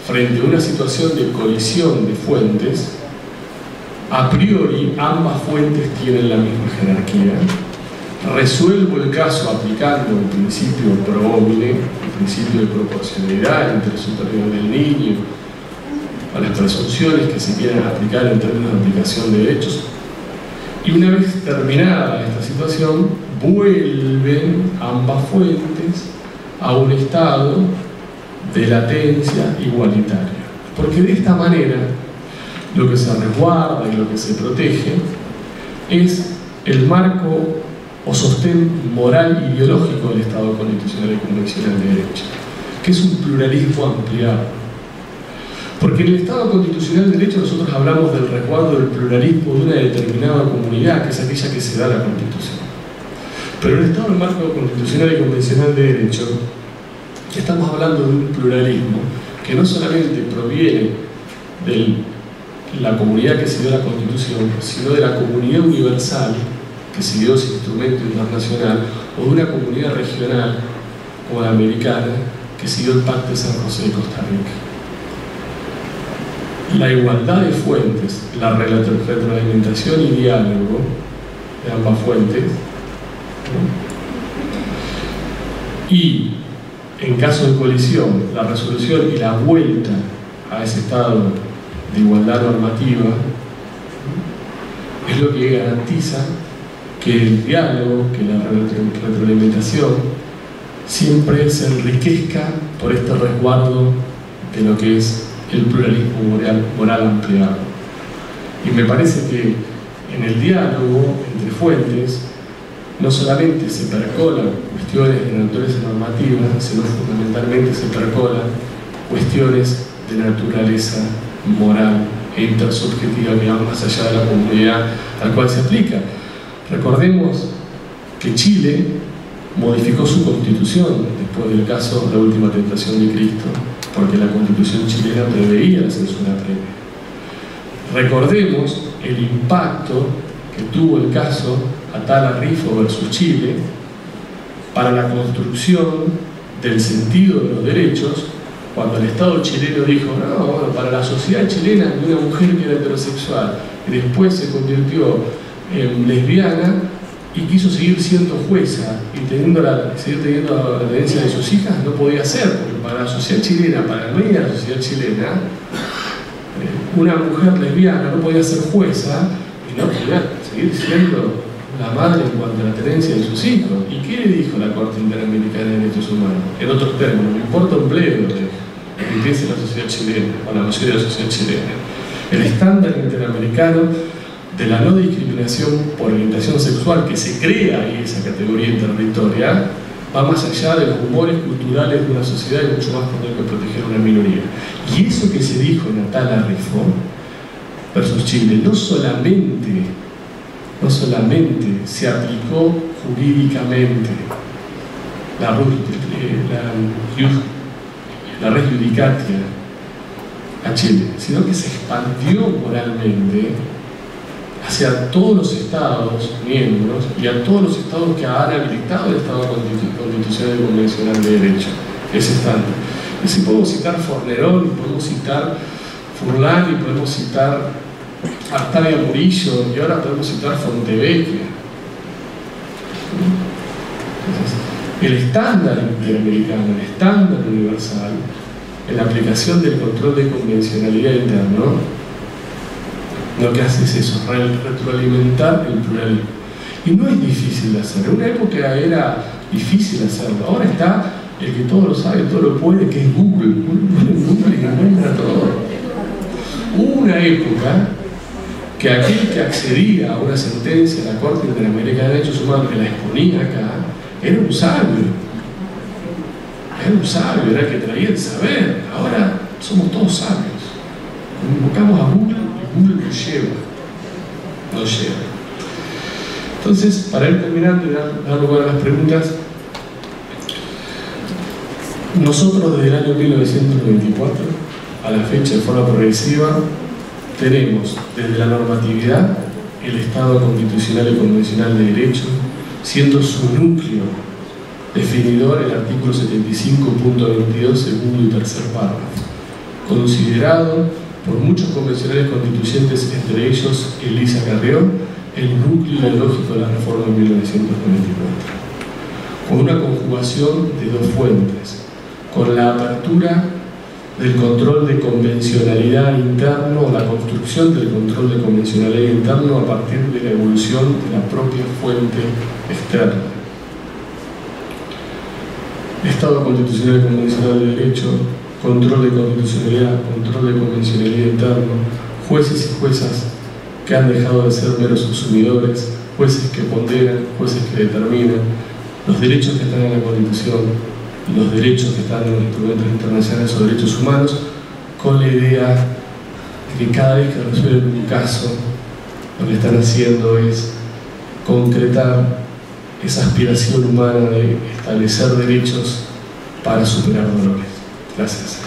frente a una situación de colisión de fuentes, a priori ambas fuentes tienen la misma jerarquía. Resuelvo el caso aplicando el principio pro homine, el principio de proporcionalidad, el interés superior del niño, a las presunciones que se quieran aplicar en términos de aplicación de derechos. Y una vez terminada esta situación, vuelven ambas fuentes a un estado de latencia igualitaria. Porque de esta manera, lo que se resguarda y lo que se protege es el marco o sostén moral e ideológico del Estado constitucional y convencional de derecho, que es un pluralismo ampliado. Porque en el Estado constitucional de derecho nosotros hablamos del resguardo del pluralismo de una determinada comunidad, que es aquella que se da la Constitución. Pero en el Estado del marco constitucional y convencional de derecho, estamos hablando de un pluralismo que no solamente proviene de la comunidad que siguió la Constitución, sino de la comunidad universal que siguió ese instrumento internacional, o de una comunidad regional como la americana que siguió el Pacto de San José de Costa Rica. La igualdad de fuentes, la retroalimentación y diálogo de ambas fuentes, ¿no? Y en caso de colisión, la resolución y la vuelta a ese estado de igualdad normativa, ¿no?, es lo que garantiza que el diálogo, que la retroalimentación siempre se enriquezca por este resguardo de lo que es el pluralismo moral ampliado. Y me parece que en el diálogo entre fuentes no solamente se percolan cuestiones de naturaleza normativa, sino fundamentalmente se percolan cuestiones de naturaleza moral e intersubjetiva que van más allá de la comunidad al cual se aplica. Recordemos que Chile modificó su constitución después del caso de la última tentación de Cristo, porque la constitución chilena preveía la censura previa. Recordemos el impacto que tuvo el caso Atala Rifo versus Chile para la construcción del sentido de los derechos, cuando el Estado chileno dijo, no, bueno, para la sociedad chilena una mujer que era heterosexual y después se convirtió en lesbiana y quiso seguir siendo jueza y seguir teniendo la tenencia de sus hijas, no podía ser, porque para la sociedad chilena, para la media de la sociedad chilena, una mujer lesbiana no podía ser jueza y no podía seguir siendo la madre en cuanto a la tenencia de sus hijos. ¿Y qué le dijo la Corte Interamericana de Derechos Humanos? En otros términos, no importa un bledo lo que piense la sociedad chilena, o la mayoría de la sociedad chilena. El estándar interamericano de la no discriminación por orientación sexual que se crea ahí esa categoría interterritorial va más allá de los humores culturales de una sociedad y mucho más cuando hay que proteger a una minoría. Y eso que se dijo en Atala Rifo versus Chile no solamente se aplicó jurídicamente la res judicatia a Chile, sino que se expandió moralmente hacia todos los estados miembros y a todos los estados que han habilitado el Estado constitucional y convencional de derecho, ese estándar. Y si podemos citar Fornerón, y podemos citar Furlan, y podemos citar Artavia Murillo, y ahora podemos citar Fontevecchia. Entonces, el estándar interamericano, el estándar universal, en la aplicación del control de convencionalidad interno, lo que hace es eso, retroalimentar el pluralismo. Y no es difícil de hacer. En una época era difícil hacerlo. Ahora está el que todo lo sabe, todo lo puede, que es Google. Google encuentra todo. Hubo una época que aquel que accedía a una sentencia de la Corte Interamericana de Derechos Humanos, que la exponía acá, era un sabio. Era un sabio, era el que traía el saber. Ahora somos todos sabios. Invocamos a Google y Google nos lleva. Entonces, para ir terminando y dar lugar a las preguntas, nosotros desde el año 1994 a la fecha, de forma progresiva, tenemos desde la normatividad el Estado constitucional y convencional de derecho, siendo su núcleo definidor el artículo 75.22, segundo y tercer párrafo, considerado por muchos convencionales constituyentes, entre ellos Elisa Carrión, el núcleo ideológico de la reforma de 1994, con una conjugación de dos fuentes, con la apertura del control de convencionalidad interno, o la construcción del control de convencionalidad interno a partir de la evolución de la propia fuente externa. Estado constitucional y convencional de derecho, control de constitucionalidad, control de convencionalidad interno, jueces y juezas que han dejado de ser meros consumidores, jueces que ponderan, jueces que determinan, los derechos que están en la Constitución, los derechos que están en los instrumentos internacionales o derechos humanos, con la idea de que cada vez que resuelven un caso, lo que están haciendo es concretar esa aspiración humana de establecer derechos para superar dolores. Gracias.